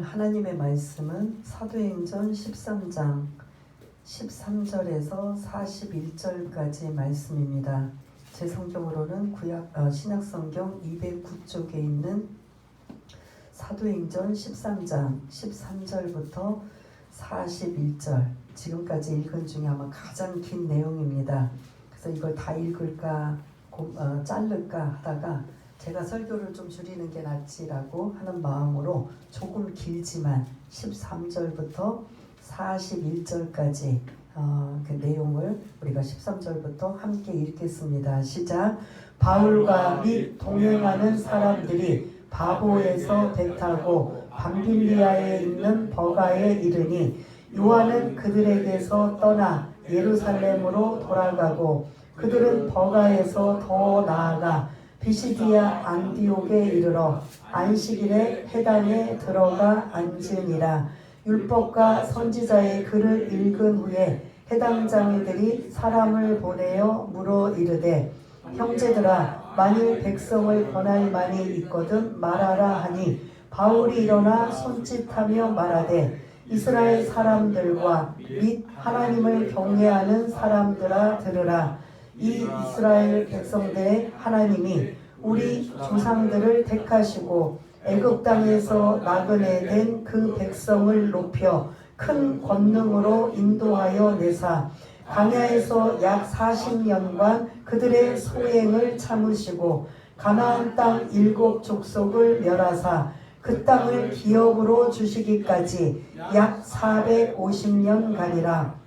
오늘 하나님의 말씀은 사도행전 13장 13절에서 41절까지 말씀입니다. 제 성경으로는 신약성경 209쪽에 있는 사도행전 13장 13절부터 41절, 지금까지 읽은 중에 아마 가장 긴 내용입니다. 그래서 이걸 다 읽을까 자를까 하다가 제가 설교를 좀 줄이는 게 낫지라고 하는 마음으로 조금 길지만 13절부터 41절까지 그 내용을 우리가 13절부터 함께 읽겠습니다. 시작. 바울과 및 동행하는 사람들이 바보에서 배 타고 밤빌리아에 있는 버가에 이르니 요한은 그들에게서 떠나 예루살렘으로 돌아가고 그들은 버가에서 더 나아가 비시디아 안디옥에 이르러 안식일에 회당에 들어가 앉으니라. 율법과 선지자의 글을 읽은 후에 회당장이들이 사람을 보내어 물어 이르되 형제들아, 만일 백성을 권할 만이 있거든 말하라 하니 바울이 일어나 손짓하며 말하되 이스라엘 사람들과 및 하나님을 경외하는 사람들아 들으라. 이 이스라엘 백성들의 하나님이 우리 조상들을 택하시고 애굽 땅에서 나그네 된 그 백성을 높여 큰 권능으로 인도하여 내사 광야에서 약 40년간 그들의 소행을 참으시고 가나안 땅 7 족속을 멸하사 그 땅을 기업으로 주시기까지 약 450년간이라.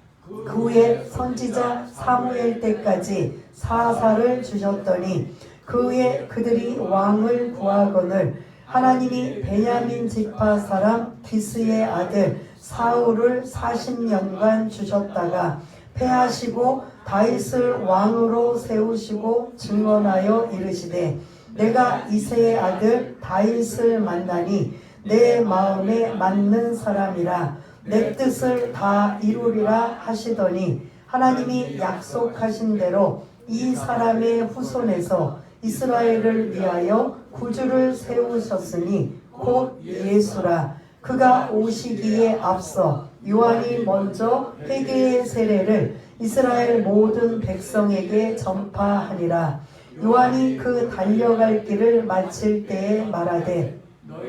그 후에 선지자 사무엘 때까지 사사를 주셨더니 그 후에 그들이 왕을 구하거늘 하나님이 베냐민 지파 사람 기스의 아들 사울을 40년간 주셨다가 패하시고 다윗을 왕으로 세우시고 증언하여 이르시되 내가 이새의 아들 다윗을 만나니 내 마음에 맞는 사람이라 내 뜻을 다 이루리라 하시더니 하나님이 약속하신 대로 이 사람의 후손에서 이스라엘을 위하여 구주를 세우셨으니 곧 예수라. 그가 오시기에 앞서 요한이 먼저 회개의 세례를 이스라엘 모든 백성에게 전파하니라. 요한이 그 달려갈 길을 마칠 때에 말하되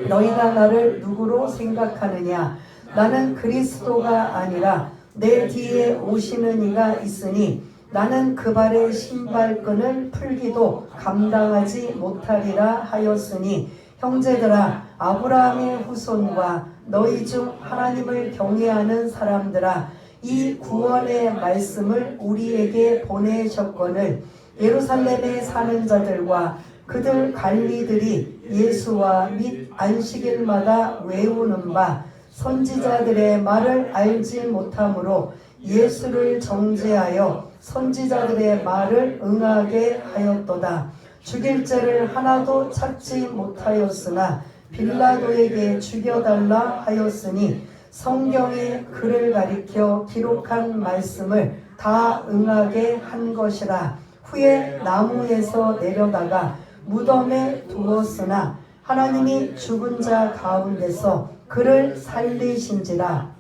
너희가 나를 누구로 생각하느냐? 나는 그리스도가 아니라 내 뒤에 오시는 이가 있으니 나는 그 발의 신발끈을 풀기도 감당하지 못하리라 하였으니 형제들아, 아브라함의 후손과 너희 중 하나님을 경외하는 사람들아, 이 구원의 말씀을 우리에게 보내셨거늘 예루살렘에 사는 자들과 그들 관리들이 예수와 및 안식일마다 외우는 바 선지자들의 말을 알지 못하므로 예수를 정죄하여 선지자들의 말을 응하게 하였도다. 죽일 죄를 하나도 찾지 못하였으나 빌라도에게 죽여달라 하였으니 성경의 글을 가리켜 기록한 말씀을 다 응하게 한 것이라. 후에 나무에서 내려다가 무덤에 두었으나 하나님이 죽은 자 가운데서 그를 살리신지라.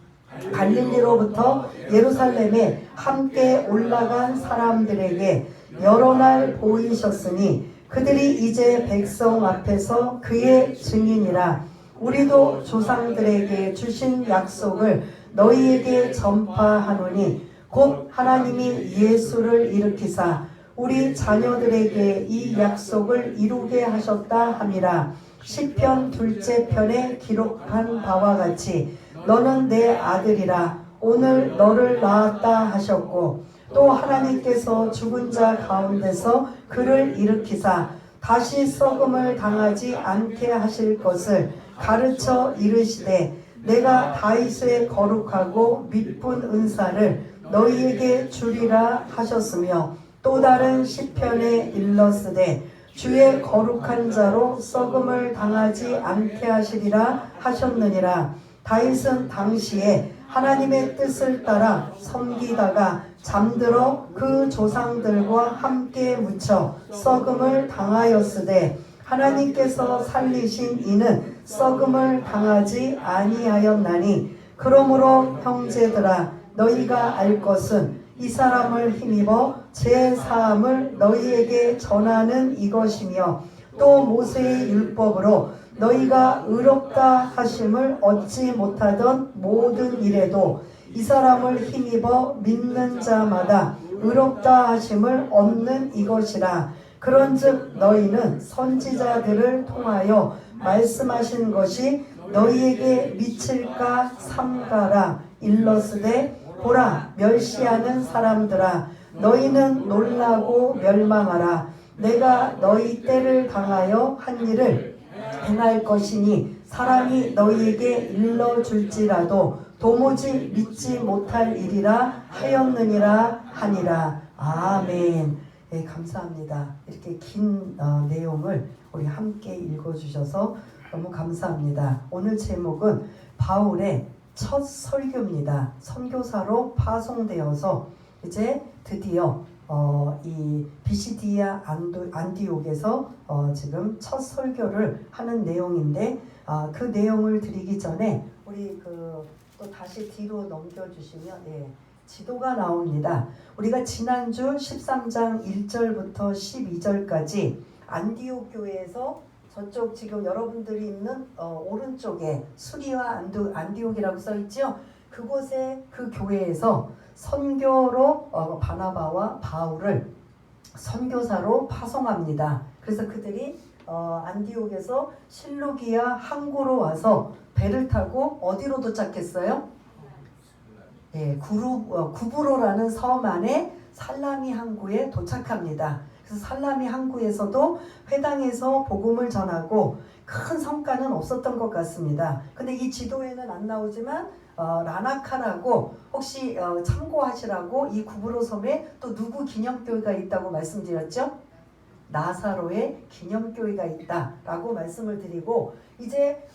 갈릴리로부터 예루살렘에 함께 올라간 사람들에게 여러 날 보이셨으니 그들이 이제 백성 앞에서 그의 증인이라. 우리도 조상들에게 주신 약속을 너희에게 전파하노니 곧 하나님이 예수를 일으키사 우리 자녀들에게 이 약속을 이루게 하셨다 함이라. 시편 2째 편에 기록한 바와 같이 너는 내 아들이라 오늘 너를 낳았다 하셨고 또 하나님께서 죽은 자 가운데서 그를 일으키사 다시 썩음을 당하지 않게 하실 것을 가르쳐 이르시되 내가 다윗의 거룩하고 미쁜 은사를 너희에게 주리라 하셨으며 또 다른 시편에 일렀으되 주의 거룩한 자로 썩음을 당하지 않게 하시리라 하셨느니라. 다윗은 당시에 하나님의 뜻을 따라 섬기다가 잠들어 그 조상들과 함께 묻혀 썩음을 당하였으되 하나님께서 살리신 이는 썩음을 당하지 아니하였나니 그러므로 형제들아 너희가 알 것은 이 사람을 힘입어 제 사함을 너희에게 전하는 이것이며 또 모세의 율법으로 너희가 의롭다 하심을 얻지 못하던 모든 일에도 이 사람을 힘입어 믿는 자마다 의롭다 하심을 얻는 이것이라. 그런즉 너희는 선지자들을 통하여 말씀하신 것이 너희에게 미칠까 삼가라. 일러스되 보라 멸시하는 사람들아 너희는 놀라고 멸망하라. 내가 너희 때를 당하여 한 일을 행할 것이니 사람이 너희에게 일러줄지라도 도무지 믿지 못할 일이라 하였느니라 하니라. 아멘. 네, 감사합니다. 이렇게 긴 내용을 우리 함께 읽어주셔서 너무 감사합니다. 오늘 제목은 바울의 첫 설교입니다. 선교사로 파송되어서 이제 드디어 이 비시디아 안디옥에서 지금 첫 설교를 하는 내용인데 그 내용을 드리기 전에 우리 또 다시 뒤로 넘겨주시면 지도가 나옵니다. 우리가 지난주 13장 1절부터 12절까지 안디옥 교회에서 저쪽 지금 여러분들이 있는 오른쪽에 수리와 안디옥이라고 써있죠. 그곳에 그 교회에서 선교로 바나바와 바울을 선교사로 파송합니다. 그래서 그들이 안디옥에서 실루기아 항구로 와서 배를 타고 어디로 도착했어요? 구브로라는 섬 안에 살라미 항구에 도착합니다. 그래서 살라미 항구에서도 회당에서 복음을 전하고 큰 성과는 없었던 것 같습니다. 근데 이 지도에는 안 나오지만 라나카라고 혹시 참고하시라고 이 구브로 섬에 또 누구 기념교회가 있다고 말씀드렸죠? 나사로의 기념교회가 있다라고 말씀을 드리고 이제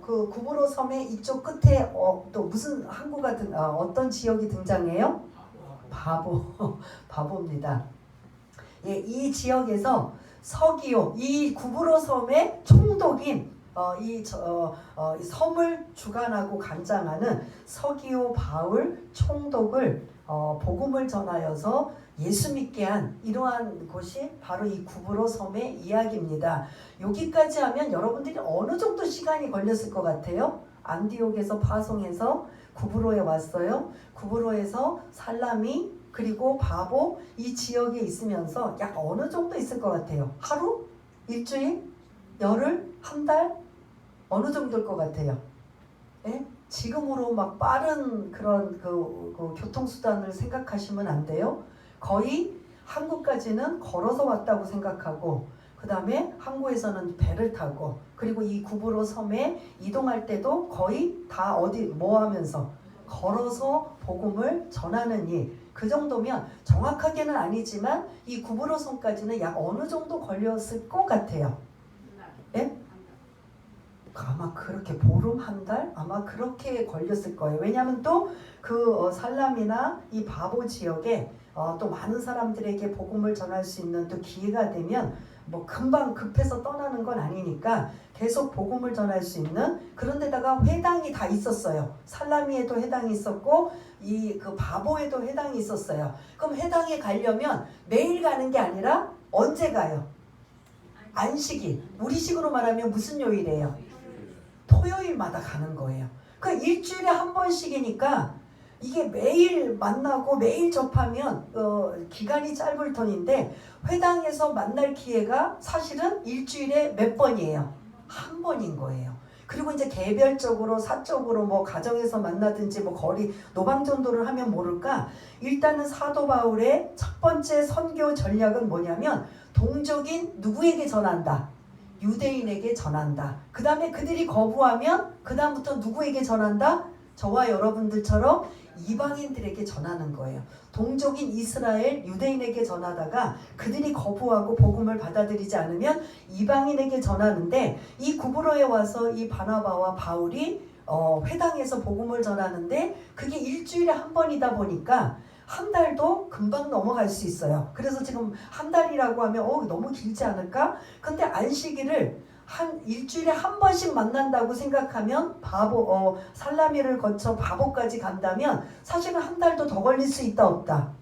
그 구브로 섬의 이쪽 끝에 또 무슨 항구가 어떤 지역이 등장해요? 바보입니다. 이 지역에서 서기오 이 구브로 섬의 총독인 이 섬을 주관하고 관장하는 서기오 바울 총독을 복음을 전하여서 예수 믿게 한 이러한 곳이 바로 이 구브로 섬의 이야기입니다. 여기까지 하면 여러분들이 어느 정도 시간이 걸렸을 것 같아요? 안디옥에서 파송해서 구브로에 왔어요. 구브로에서 살라미 그리고 바보 이 지역에 있으면서 약 어느 정도 있을 것 같아요? 하루? 일주일? 열흘? 한 달? 어느 정도일 것 같아요? 예? 지금으로 막 빠른 그런 그 교통수단을 생각하시면 안 돼요. 거의 한국까지는 걸어서 왔다고 생각하고 그 다음에 항구에서는 배를 타고 그리고 이 구브로 섬에 이동할 때도 거의 다 뭐 하면서 걸어서 복음을 전하는 일. 그 정도면 정확하게는 아니지만 이 구브로 섬까지는 약 어느 정도 걸렸을 것 같아요. 예? 아마 그렇게 보름 한 달? 아마 그렇게 걸렸을 거예요. 왜냐하면 또 그 살람이나 이 바보 지역에 또 많은 사람들에게 복음을 전할 수 있는 또 기회가 되면 뭐 금방 급해서 떠나는 건 아니니까 계속 복음을 전할 수 있는 그런 데다가 회당이 다 있었어요. 살라미에도 회당이 있었고 이 그 바보에도 회당이 있었어요. 그럼 회당에 가려면 매일 가는 게 아니라 언제 가요? 안식일. 우리식으로 말하면 무슨 요일이에요? 토요일마다 가는 거예요. 그 일주일에 한 번씩이니까 이게 매일 만나고 매일 접하면 기간이 짧을 터인데 회당에서 만날 기회가 사실은 일주일에 몇 번이에요? 한 번인 거예요. 그리고 이제 개별적으로 사적으로 뭐 가정에서 만나든지 뭐 거리 노방전도를 하면 모를까 일단은 사도 바울의 첫 번째 선교 전략은 뭐냐면 동족인 누구에게 전한다? 유대인에게 전한다. 그 다음에 그들이 거부하면 그 다음부터 누구에게 전한다? 저와 여러분들처럼 이방인들에게 전하는 거예요. 동족인 이스라엘 유대인에게 전하다가 그들이 거부하고 복음을 받아들이지 않으면 이방인에게 전하는데 이 구브로에 와서 이 바나바와 바울이 회당에서 복음을 전하는데 그게 일주일에 한 번이다 보니까 한 달도 금방 넘어갈 수 있어요. 그래서 지금 한 달이라고 하면 너무 길지 않을까? 근데 안식일을 한 일주일에 한 번씩 만난다고 생각하면 살라미를 거쳐 바보까지 간다면 사실은 한 달도 더 걸릴 수 있다 없다?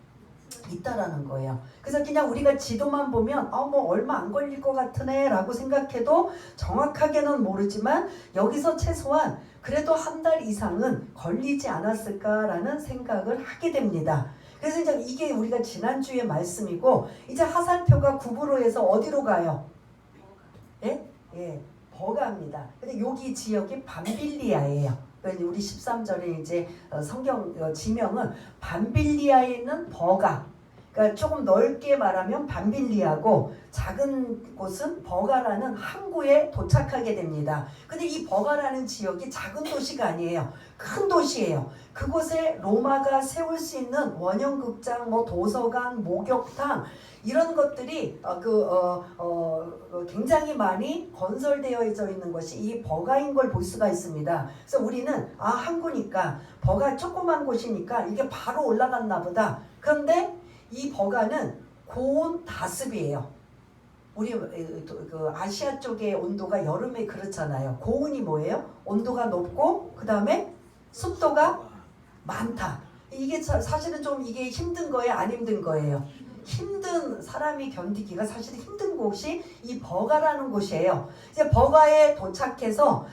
있다라는 거예요. 그래서 그냥 우리가 지도만 보면 뭐 얼마 안 걸릴 것 같으네 라고 생각해도 정확하게는 모르지만 여기서 최소한 그래도 한 달 이상은 걸리지 않았을까라는 생각을 하게 됩니다. 그래서 이제 이게 우리가 지난주에 말씀이고 이제 하살표가 구브로에서 어디로 가요? 예? 예, 버가입니다. 근데 여기 지역이 밤빌리아예요. 우리 13절에 이제 성경 지명은 밤빌리아에 있는 버가. 그러니까 조금 넓게 말하면 밤빌리아고 작은 곳은 버가라는 항구에 도착하게 됩니다. 근데 이 버가라는 지역이 작은 도시가 아니에요. 큰 도시예요. 그곳에 로마가 세울 수 있는 원형극장, 도서관, 목욕탕 이런 것들이 굉장히 많이 건설되어 있는 것이 이 버가인 걸 볼 수가 있습니다. 그래서 우리는 항구니까 버가 조그만 곳이니까 이게 바로 올라갔나 보다. 그런데 이 버가는 고온 다습이에요. 우리 아시아 쪽의 온도가 여름에 그렇잖아요. 고온이 뭐예요? 온도가 높고 그 다음에 습도가 많다. 이게 사실은 좀 이게 힘든 거예요? 안 힘든 거예요? 힘든 사람이 견디기가 사실 힘든 곳이 이 버가라는 곳이에요. 이제 버가에 도착해서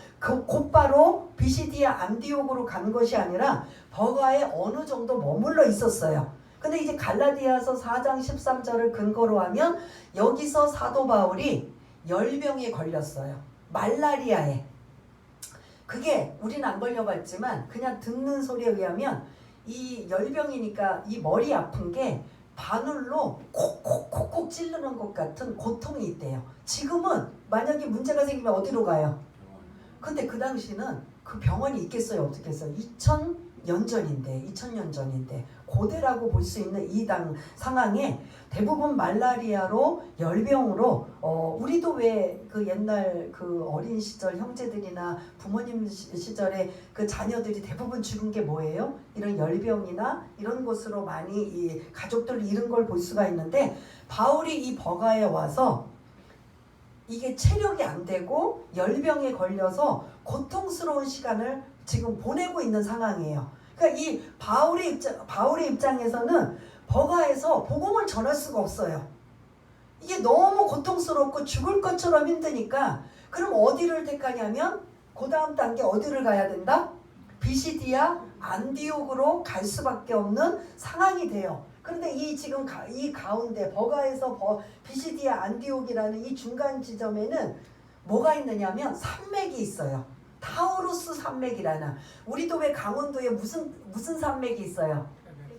곧바로 비시디아 안디옥으로 간 것이 아니라 버가에 어느 정도 머물러 있었어요. 근데 이제 갈라디아서 4장 13절을 근거로 하면 여기서 사도 바울이 열병에 걸렸어요. 말라리아에. 그게 우리는 안 걸려봤지만 그냥 듣는 소리에 의하면 이 열병이니까 이 머리 아픈 게 바늘로 콕콕콕콕 찌르는 것 같은 고통이 있대요. 지금은 만약에 문제가 생기면 어디로 가요? 근데 그 당시는 그 병원이 있겠어요? 없겠어요? 2000년 전인데 고대라고 볼 수 있는 이 상황에 대부분 말라리아로 열병으로 우리도 왜 그 옛날 그 어린 시절 형제들이나 부모님 시절에 그 자녀들이 대부분 죽은 게 뭐예요? 이런 열병이나 이런 곳으로 많이 이 가족들을 잃은 걸 볼 수가 있는데 바울이 이 버가에 와서 이게 체력이 안 되고 열병에 걸려서 고통스러운 시간을 지금 보내고 있는 상황이에요. 그러니까 이 바울의 입장에서는 버가에서 복음을 전할 수가 없어요. 이게 너무 고통스럽고 죽을 것처럼 힘드니까 그럼 어디를 택하냐면 그 다음 단계 어디를 가야 된다? 비시디아 안디옥으로 갈 수밖에 없는 상황이 돼요. 그런데 지금 이 가운데 버가에서 비시디아 안디옥이라는 이 중간 지점에는 뭐가 있느냐면 산맥이 있어요. 타우루스 산맥이라는. 우리도 왜 강원도에 무슨 산맥이 있어요?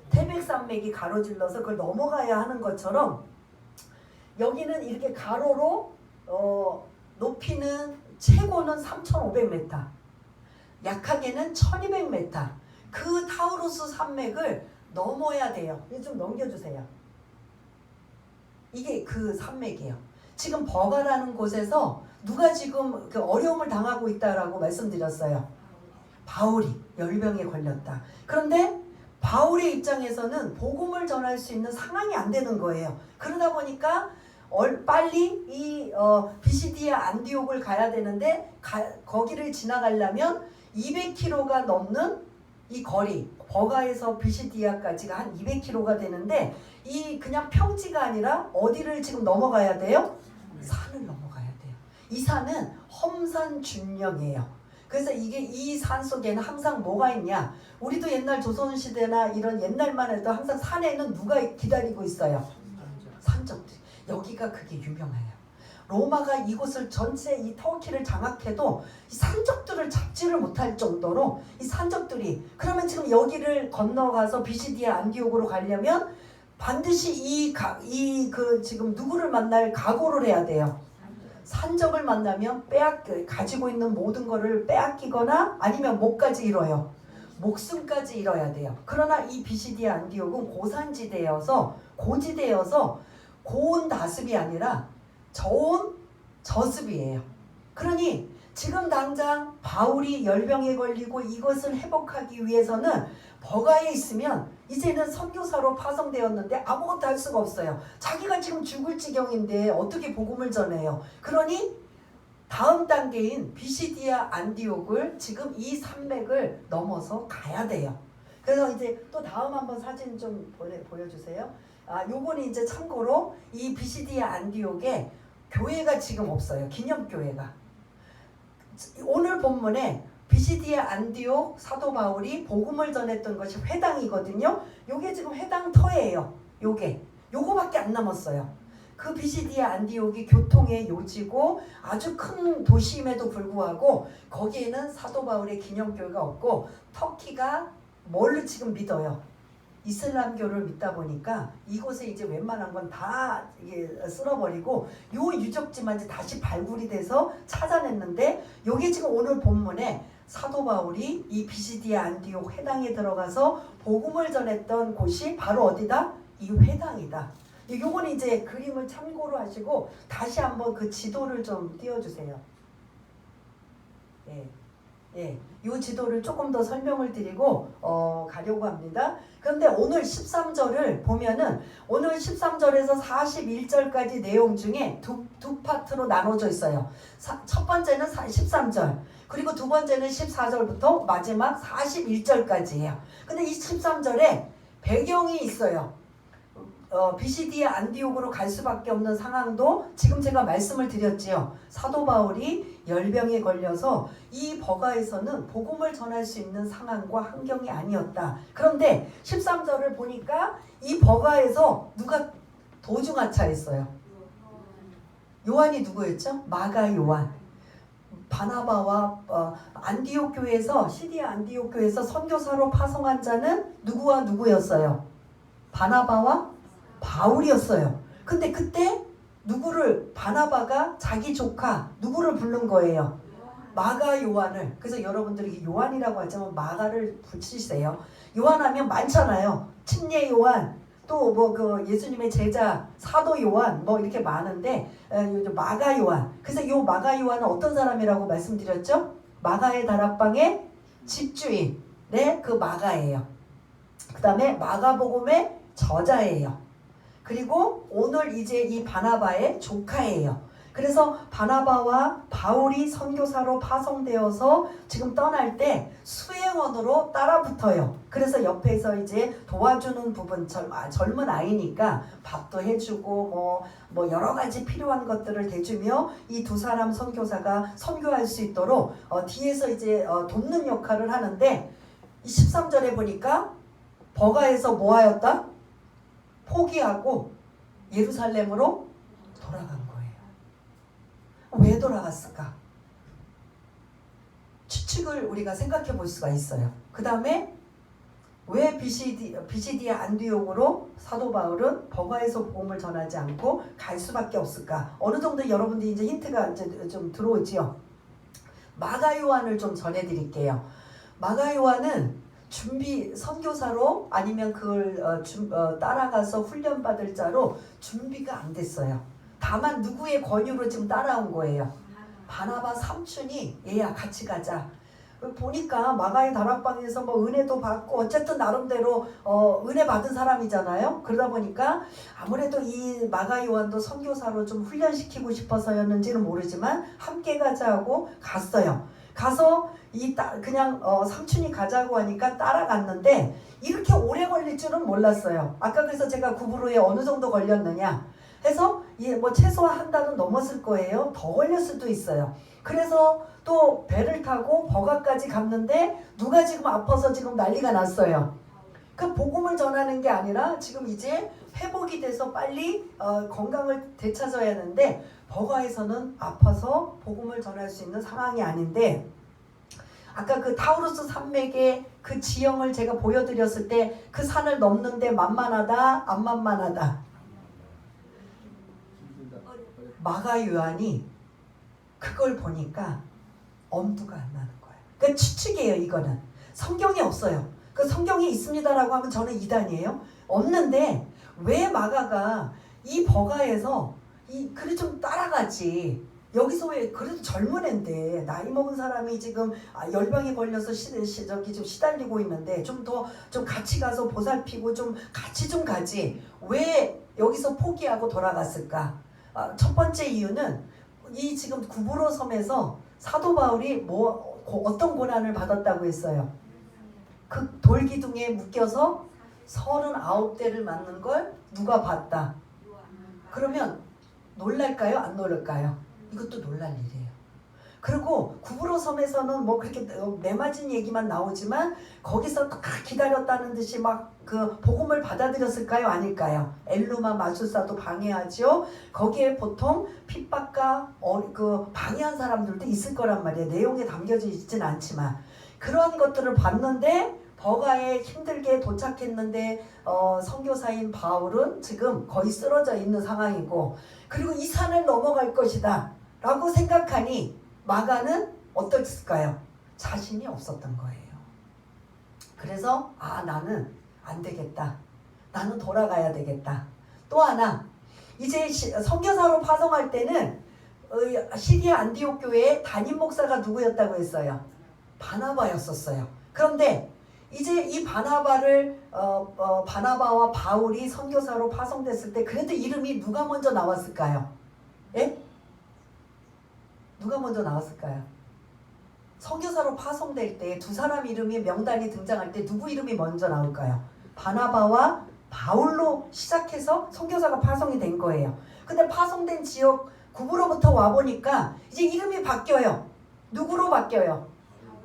태백산맥이 가로질러서 그걸 넘어가야 하는 것처럼 여기는 이렇게 가로로 높이는 최고는 3,500m, 약하게는 1,200m. 그 타우루스 산맥을 넘어야 돼요. 좀 넘겨주세요. 이게 그 산맥이에요. 지금 버가라는 곳에서 누가 지금 그 어려움을 당하고 있다라고 말씀드렸어요? 바울이 열병에 걸렸다. 그런데 바울의 입장에서는 복음을 전할 수 있는 상황이 안 되는 거예요. 그러다 보니까 빨리 이 비시디아 안디옥을 가야 되는데 거기를 지나가려면 200km가 넘는 이 거리, 버가에서 비시디아까지가 한 200km가 되는데 이 그냥 평지가 아니라 어디를 지금 넘어가야 돼요? 산을 넘어가야 돼요. 이 산은 험산준령이에요. 그래서 이 산 속에는 항상 뭐가 있냐? 우리도 옛날 조선시대나 이런 옛날만 해도 항상 산에는 누가 기다리고 있어요? 산적들. 여기가 그게 유명해요. 로마가 이곳을 전체 이 터키를 장악해도 이 산적들을 잡지를 못할 정도로 이 산적들이 그러면 지금 여기를 건너가서 비시디아 안디옥으로 가려면 반드시 지금 누구를 만날 각오를 해야 돼요. 산적을 만나면 가지고 있는 모든 거를 빼앗기거나 아니면 목까지 잃어요. 목숨까지 잃어야 돼요. 그러나 이 비시디아 안디옥은 고산지대여서 고지대여서 고온 다습이 아니라 저온 저습이에요. 그러니 지금 당장 바울이 열병에 걸리고 이것을 회복하기 위해서는 버가에 있으면 이제는 선교사로 파송되었는데 아무것도 할 수가 없어요. 자기가 지금 죽을 지경인데 어떻게 복음을 전해요? 그러니 다음 단계인 비시디아 안디옥을 지금 이 산맥을 넘어서 가야 돼요. 그래서 이제 또 다음 한번 사진 좀 보여주세요. 요거는 이제 참고로 이 비시디아 안디옥에 교회가 지금 없어요. 기념교회가. 오늘 본문에 비시디아 안디옥 사도 바울이 복음을 전했던 것이 회당이거든요. 요게 지금 회당 터예요. 요거밖에 안 남았어요. 그 비시디아 안디옥이 교통의 요지고 아주 큰 도시임에도 불구하고 거기에는 사도 바울의 기념교회가 없고 터키가 뭘 지금 믿어요? 이슬람교를 믿다 보니까 이곳에 이제 웬만한 건 다 쓸어버리고 요 유적지만 이제 다시 발굴이 돼서 찾아냈는데 요게 지금 오늘 본문에 사도 바울이 이 비시디아 안디옥 회당에 들어가서 복음을 전했던 곳이 바로 어디다? 이 회당이다. 요거는 이제 그림을 참고로 하시고 다시 한번 그 지도를 좀 띄워주세요. 이 지도를 조금 더 설명을 드리고 가려고 합니다. 그런데 오늘 13절을 보면은 오늘 13절에서 41절까지 내용 중에 두 파트로 나눠져 있어요. 첫 번째는 13절 그리고 두 번째는 14절부터 마지막 41절까지예요. 근데 이 13절에 배경이 있어요. 비시디아 안디옥으로 갈 수밖에 없는 상황도 지금 제가 말씀을 드렸지요. 사도 바울이 열병에 걸려서 이 버가에서는 복음을 전할 수 있는 상황과 환경이 아니었다. 그런데 13절을 보니까 이 버가에서 누가 도중하차했어요. 요한이 누구였죠? 마가 요한. 바나바와 안디옥 교회에서 시리아 안디옥 교회에서 선교사로 파송한 자는 누구와 누구였어요? 바나바와 바울이었어요. 근데 그때 누구를 바나바가 자기 조카 누구를 부른 거예요? 마가 요한을. 그래서 여러분들이 요한이라고 하자면 마가를 붙이세요. 요한하면 많잖아요. 침례 요한 또 뭐 그 예수님의 제자 사도 요한 뭐 이렇게 많은데 마가 요한. 그래서 요 마가 요한은 어떤 사람이라고 말씀드렸죠? 마가의 다락방의 집주인. 네, 그 마가예요. 그 다음에 마가복음의 저자예요. 그리고 오늘 이제 이 바나바의 조카예요. 그래서 바나바와 바울이 선교사로 파송되어서 지금 떠날 때 수행원으로 따라붙어요. 그래서 옆에서 이제 도와주는 부분, 젊은 아이니까 밥도 해주고 뭐 여러 가지 필요한 것들을 대주며 이 두 사람 선교사가 선교할 수 있도록 뒤에서 이제 돕는 역할을 하는데 13절에 보니까 버가에서 뭐 하였다? 포기하고 예루살렘으로 돌아간 거예요. 왜 돌아갔을까? 추측을 우리가 생각해 볼 수가 있어요. 그 다음에 왜 비시디아 안디옥으로 사도 바울은 버가에서 복음을 전하지 않고 갈 수밖에 없을까? 어느 정도 여러분들이 이제 힌트가 이제 좀 들어오지요. 마가 요한을 좀 전해드릴게요. 마가 요한은 선교사로 아니면 그걸 따라가서 훈련받을 자로 준비가 안 됐어요. 다만 누구의 권유로 지금 따라온 거예요. 바나바 삼촌이 얘야 같이 가자. 보니까 마가의 다락방에서 뭐 은혜도 받고 어쨌든 나름대로 은혜 받은 사람이잖아요. 그러다 보니까 아무래도 이 마가 요한도 선교사로 좀 훈련시키고 싶어서였는지는 모르지만 함께 가자 하고 갔어요. 가서 그냥 삼촌이 가자고 하니까 따라갔는데 이렇게 오래 걸릴 줄은 몰랐어요. 아까 그래서 제가 구부로에 어느 정도 걸렸느냐 해서 뭐 최소한 한 달은 넘었을 거예요. 더 걸릴 수도 있어요. 그래서 또 배를 타고 버가까지 갔는데 누가 지금 아파서 지금 난리가 났어요. 그 복음을 전하는 게 아니라 지금 이제 회복이 돼서 빨리 건강을 되찾아야 하는데 버가에서는 아파서 복음을 전할 수 있는 상황이 아닌데 아까 그 타우루스 산맥의 그 지형을 제가 보여드렸을 때 그 산을 넘는데 만만하다 안 만만하다? 마가 요한이 그걸 보니까 엄두가 안 나는 거예요. 그러니까 추측이에요. 이거는 성경에 없어요. 그 성경에 있습니다라고 하면 저는 이단이에요. 없는데 왜 마가가 이 버가에서 그래 좀 따라가지. 여기서 왜 그래도 젊은 애인데 나이 먹은 사람이 지금 열병에 걸려서 저기 좀 시달리고 있는데 좀 같이 가서 보살피고 좀 같이 좀 가지. 왜 여기서 포기하고 돌아갔을까? 첫 번째 이유는 이 지금 구브로 섬에서 사도 바울이 어떤 고난을 받았다고 했어요? 그 돌기둥에 묶여서 39대를 맞는 걸 누가 봤다. 그러면 놀랄까요? 안 놀랄까요? 이것도 놀랄 일이에요. 그리고 구브로 섬에서는 뭐 그렇게 매맞은 얘기만 나오지만 거기서 기다렸다는 듯이 막 그 복음을 받아들였을까요? 아닐까요? 엘루마 마술사도 방해하죠. 거기에 보통 핍박과 그 방해한 사람들도 있을 거란 말이에요. 내용에 담겨져 있진 않지만 그런 것들을 봤는데 버가에 힘들게 도착했는데 선교사인 바울은 지금 거의 쓰러져 있는 상황이고 그리고 이 산을 넘어갈 것이다 라고 생각하니 마가는 어떻을까요? 자신이 없었던 거예요. 그래서 나는 안 되겠다. 나는 돌아가야 되겠다. 또 하나 이제 선교사로 파송할 때는 시리아 안디옥 교회의 담임 목사가 누구였다고 했어요? 바나바였었어요. 그런데 이제 이 바나바를 바나바와 바울이 선교사로 파송됐을 때 그래도 이름이 누가 먼저 나왔을까요? 예? 누가 먼저 나왔을까요? 선교사로 파송될 때 두 사람 이름이 명단이 등장할 때 누구 이름이 먼저 나올까요? 바나바와 바울로 시작해서 선교사가 파송이 된 거예요. 근데 파송된 지역 구부로부터 와보니까 이제 이름이 바뀌어요. 누구로 바뀌어요?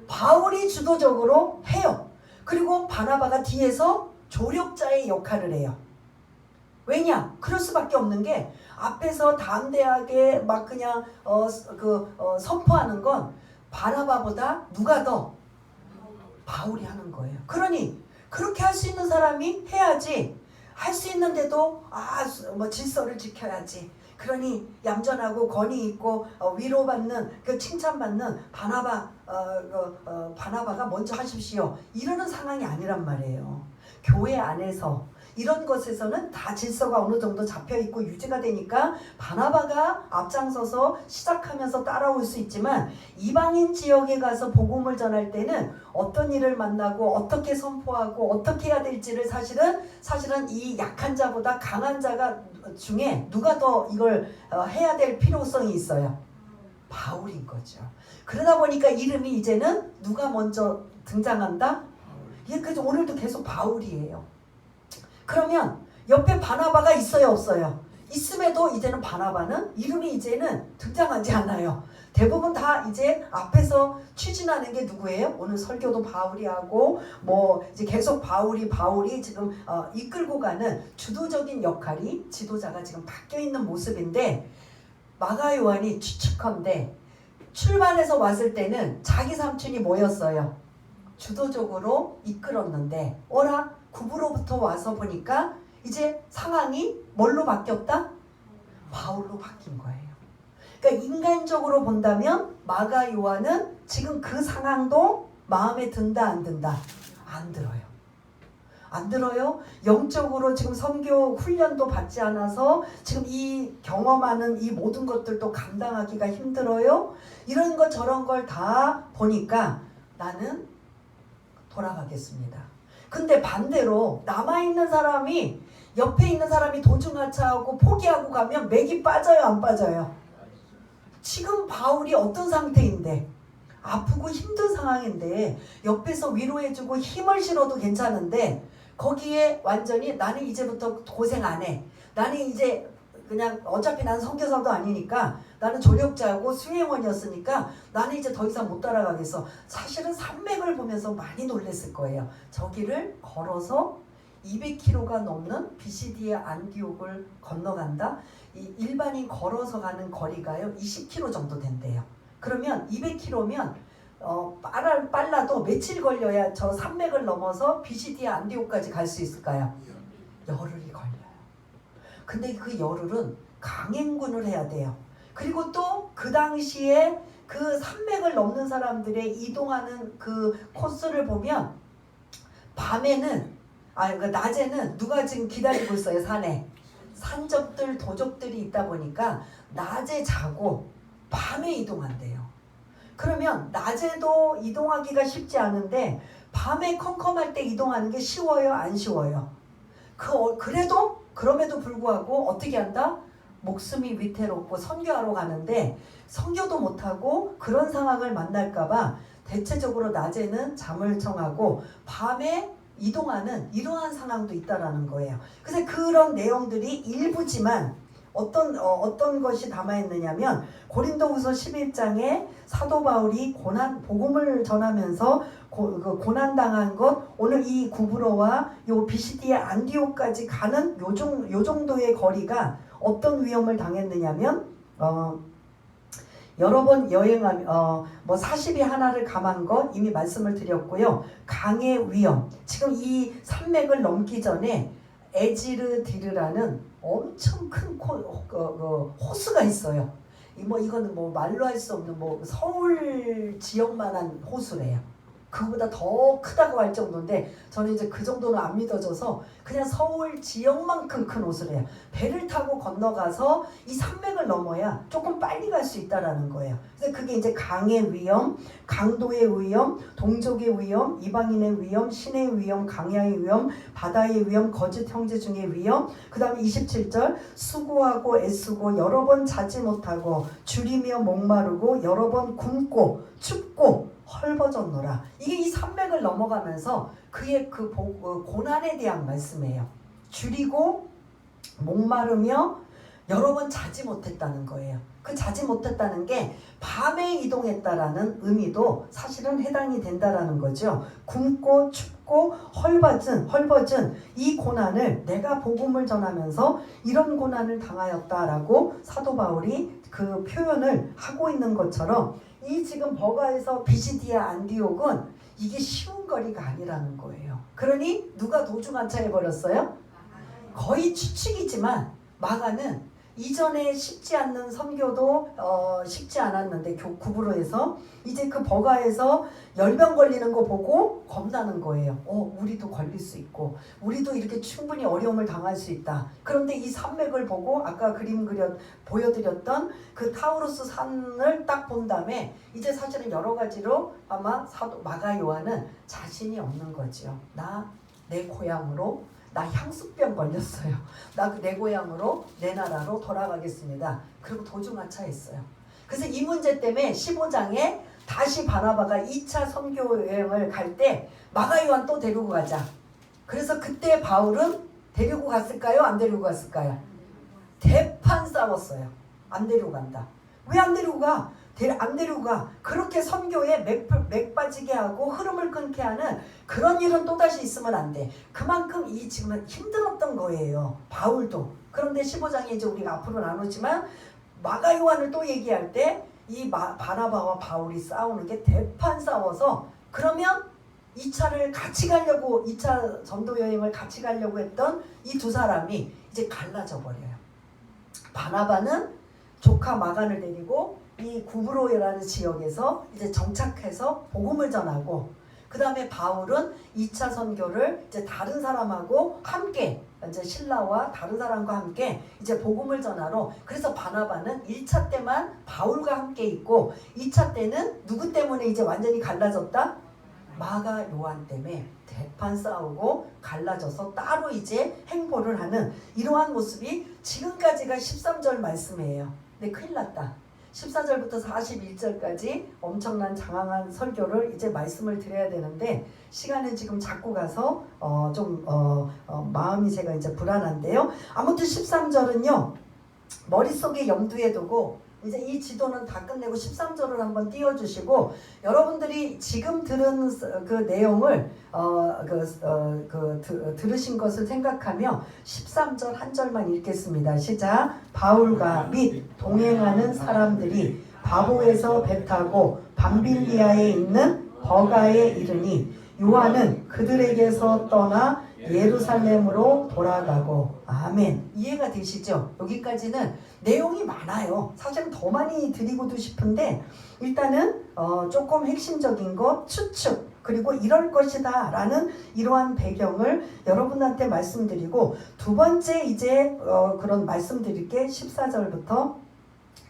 바울이 주도적으로 해요. 그리고 바나바가 뒤에서 조력자의 역할을 해요. 왜냐? 그럴 수밖에 없는 게 앞에서 담대하게 막 그냥 선포하는 건 바나바보다 누가 더? 바울이 하는 거예요. 그러니 그렇게 할 수 있는 사람이 해야지. 할 수 있는데도 질서를 지켜야지. 그러니 얌전하고 권위 있고 위로받는 그 칭찬받는 바나바가 먼저 하십시오. 이러는 상황이 아니란 말이에요. 교회 안에서 이런 것에서는 다 질서가 어느 정도 잡혀있고 유지가 되니까 바나바가 앞장서서 시작하면서 따라올 수 있지만 이방인 지역에 가서 복음을 전할 때는 어떤 일을 만나고 어떻게 선포하고 어떻게 해야 될지를 사실은 이 약한 자보다 강한 자가 중에 누가 더 이걸 해야 될 필요성이 있어요. 바울인 거죠. 그러다 보니까 이름이 이제는 누가 먼저 등장한다? 그래서 오늘도 계속 바울이에요. 그러면 옆에 바나바가 있어요, 없어요? 있음에도 이제는 바나바는 이름이 이제는 등장하지 않아요. 대부분 다 이제 앞에서 추진하는 게 누구예요? 오늘 설교도 바울이 하고 이제 계속 바울이 지금 이끌고 가는 주도적인 역할이 지도자가 지금 바뀌어 있는 모습인데 마가 요한이 추측컨대 출발해서 왔을 때는 자기 삼촌이 뭐였어요? 주도적으로 이끌었는데 구부로부터 와서 보니까 이제 상황이 뭘로 바뀌었다? 바울로 바뀐 거예요. 그러니까 인간적으로 본다면 마가 요한은 지금 그 상황도 마음에 든다 안 든다? 안 들어요. 안 들어요. 영적으로 지금 선교 훈련도 받지 않아서 지금 이 경험하는 이 모든 것들도 감당하기가 힘들어요. 이런 것 저런 걸 다 보니까 나는 돌아가겠습니다. 근데 반대로 남아있는 사람이 옆에 있는 사람이 도중하차하고 포기하고 가면 맥이 빠져요, 안 빠져요? 지금 바울이 어떤 상태인데 아프고 힘든 상황인데 옆에서 위로해주고 힘을 실어도 괜찮은데 거기에 완전히 나는 이제부터 고생 안 해. 나는 이제 그냥 어차피 난 선교사도 아니니까 나는 조력자고 수행원이었으니까 나는 이제 더 이상 못 따라가겠어. 사실은 산맥을 보면서 많이 놀랬을 거예요. 저기를 걸어서 200km가 넘는 비시디의 안디옥을 건너간다. 이 일반인 걸어서 가는 거리가요 20km 정도 된대요. 그러면 200km면 빨라도 며칠 걸려야 저 산맥을 넘어서 비시디의 안디옥까지 갈 수 있을까요? 열흘이 걸려요. 근데 그 열흘은 강행군을 해야 돼요. 그리고 또 그 당시에 그 산맥을 넘는 사람들의 이동하는 그 코스를 보면 낮에는 누가 지금 기다리고 있어요, 산에? 산적들, 도적들이 있다 보니까 낮에 자고 밤에 이동한대요. 그러면 낮에도 이동하기가 쉽지 않은데 밤에 컴컴할 때 이동하는 게 쉬워요, 안 쉬워요? 그럼에도 불구하고 어떻게 한다? 목숨이 위태롭고 선교하러 가는데 선교도 못하고 그런 상황을 만날까봐 대체적으로 낮에는 잠을 청하고 밤에 이동하는 이러한 상황도 있다라는 거예요. 그래서 그런 내용들이 일부지만 어떤 것이 담아있느냐면 고린도후서 11장에 사도 바울이 복음을 전하면서 고난당한 것, 오늘 이 구브로와 요 비시디아 안디옥까지 가는 요 정도의 거리가 어떤 위험을 당했느냐면 여러 번 여행하며 40이 하나를 감한 것 이미 말씀을 드렸고요. 강의 위험, 지금 이 산맥을 넘기 전에 에지르디르라는 엄청 큰 호수가 있어요. 이거는 말로 할 수 없는 서울 지역만한 호수래요. 그거보다 더 크다고 할 정도인데 저는 이제 그 정도는 안 믿어져서 그냥 서울 지역만큼 큰 호수래요. 배를 타고 건너가서 이 산맥을 넘어야 조금 빨리 갈 수 있다라는 거예요. 그래서 그게 이제 강의 위험, 강도의 위험, 동족의 위험, 이방인의 위험, 신의 위험, 강야의 위험, 바다의 위험, 거짓 형제 중의 위험. 그 다음에 27절 수고하고 애쓰고 여러 번 자지 못하고 줄이며 목마르고 여러 번 굶고 춥고 헐벗었노라. 이게 이 산맥을 넘어가면서 그의 그 고난에 대한 말씀이에요. 줄이고 목마르며 여러 번 자지 못했다는 거예요. 그 자지 못했다는 게 밤에 이동했다라는 의미도 사실은 해당이 된다라는 거죠. 굶고 춥고 헐벗은 이 고난을 내가 복음을 전하면서 이런 고난을 당하였다라고 사도 바울이 그 표현을 하고 있는 것처럼 이 지금 버가에서 비시디아 안디옥은 이게 쉬운 거리가 아니라는 거예요. 그러니 누가 도중안차 해버렸어요? 거의 추측이지만 마가는 이전에 쉽지 않는 선교도 쉽지 않았는데 구브로에서 이제 그 버가에서 열병 걸리는 거 보고 겁나는 거예요. 우리도 걸릴 수 있고 우리도 이렇게 충분히 어려움을 당할 수 있다. 그런데 이 산맥을 보고 아까 보여드렸던 그 타우루스 산을 딱 본 다음에 이제 사실은 여러 가지로 아마 사도 마가 요한은 자신이 없는 거죠. 내 고향으로 나 향수병 걸렸어요. 나 내 고향으로 내 나라로 돌아가겠습니다. 그리고 도중하차했어요. 그래서 이 문제 때문에 15장에 다시 바나바가 2차 선교 여행을 갈 때 마가 요한 또 데리고 가자. 그래서 그때 바울은 데리고 갔을까요? 안 데리고 갔을까요? 대판 싸웠어요. 안 데리고 간다. 왜 안 데리고 가? 안 데리고 가. 그렇게 선교에 맥 빠지게 하고 흐름을 끊게 하는 그런 일은 또다시 있으면 안 돼. 그만큼 이 지금은 힘들었던 거예요. 바울도. 그런데 15장에 이제 우리가 앞으로 나누지만 마가 요한을 또 얘기할 때 이 바나바와 바울이 싸우는 게 대판 싸워서 그러면 2차를 같이 가려고 2차 전도 여행을 같이 가려고 했던 이 두 사람이 이제 갈라져 버려요. 바나바는 조카 마간을 데리고 이 구브로라는 지역에서 이제 정착해서 복음을 전하고 그 다음에 바울은 2차 선교를 이제 다른 사람하고 함께 이제 신라와 다른 사람과 함께 이제 복음을 전하러 그래서 바나바는 1차 때만 바울과 함께 있고 2차 때는 누구 때문에 이제 완전히 갈라졌다? 마가 요한 때문에 대판 싸우고 갈라져서 따로 이제 행보를 하는 이러한 모습이 지금까지가 13절 말씀이에요. 근데 큰일 났다. 14절부터 41절까지 엄청난 장황한 설교를 이제 말씀을 드려야 되는데 시간은 지금 자꾸 가서 마음이 제가 이제 불안한데요. 아무튼 13절은요. 머릿속에 염두에 두고 이제 이 지도는 다 끝내고 13절을 한번 띄워주시고 여러분들이 지금 들은 그 내용을 들으신 것을 생각하며 13절 한 절만 읽겠습니다. 시작. 바울과 및 동행하는 사람들이 바보에서 배 타고 밤빌리아에 있는 버가에 이르니 요한은 그들에게서 떠나 예루살렘으로 돌아가고 아멘. 이해가 되시죠? 여기까지는 내용이 많아요. 사실은 더 많이 드리고도 싶은데 일단은 조금 핵심적인 것 추측 그리고 이럴 것이다 라는 이러한 배경을 여러분한테 말씀드리고 두 번째 이제 그런 말씀드릴 게 14절부터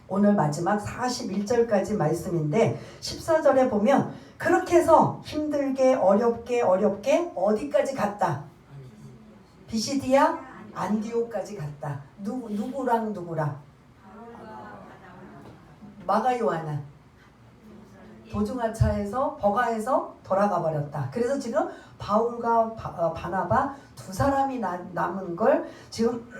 오늘 마지막 41절까지 말씀인데 14절에 보면 그렇게 해서 힘들게 어렵게 어디까지 갔다? 비시디아 안디옥까지 갔다. 누구랑 마가 요한은 도중하차에서 버가에서 돌아가 버렸다. 그래서 지금 바울과 바나바 두 사람이 남은 걸 지금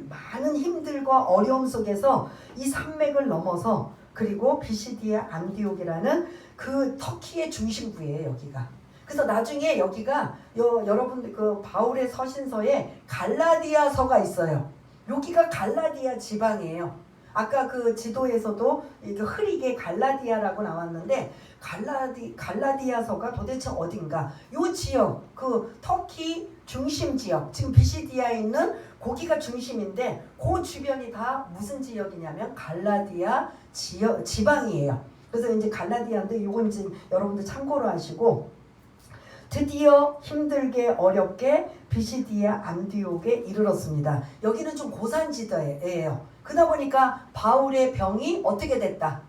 많은 힘들과 어려움 속에서 이 산맥을 넘어서 그리고 비시디아 안디옥이라는 그 터키의 중심부예요, 여기가. 그래서 나중에 여기가 여러분 그 바울의 서신서에 갈라디아서가 있어요. 여기가 갈라디아 지방이에요. 아까 그 지도에서도 이렇게 흐리게 갈라디아라고 나왔는데 갈라디아서가 도대체 어딘가? 요 지역, 그 터키 중심 지역, 지금 비시디아에 있는 거기가 중심인데 그 주변이 다 무슨 지역이냐면 갈라디아 지방이에요. 그래서 이제 갈라디아인데 이건 이제 여러분들 참고로 하시고 드디어 힘들게 어렵게 비시디아 안디옥에 이르렀습니다. 여기는 좀 고산지대예요. 그러다 보니까 바울의 병이 어떻게 됐다?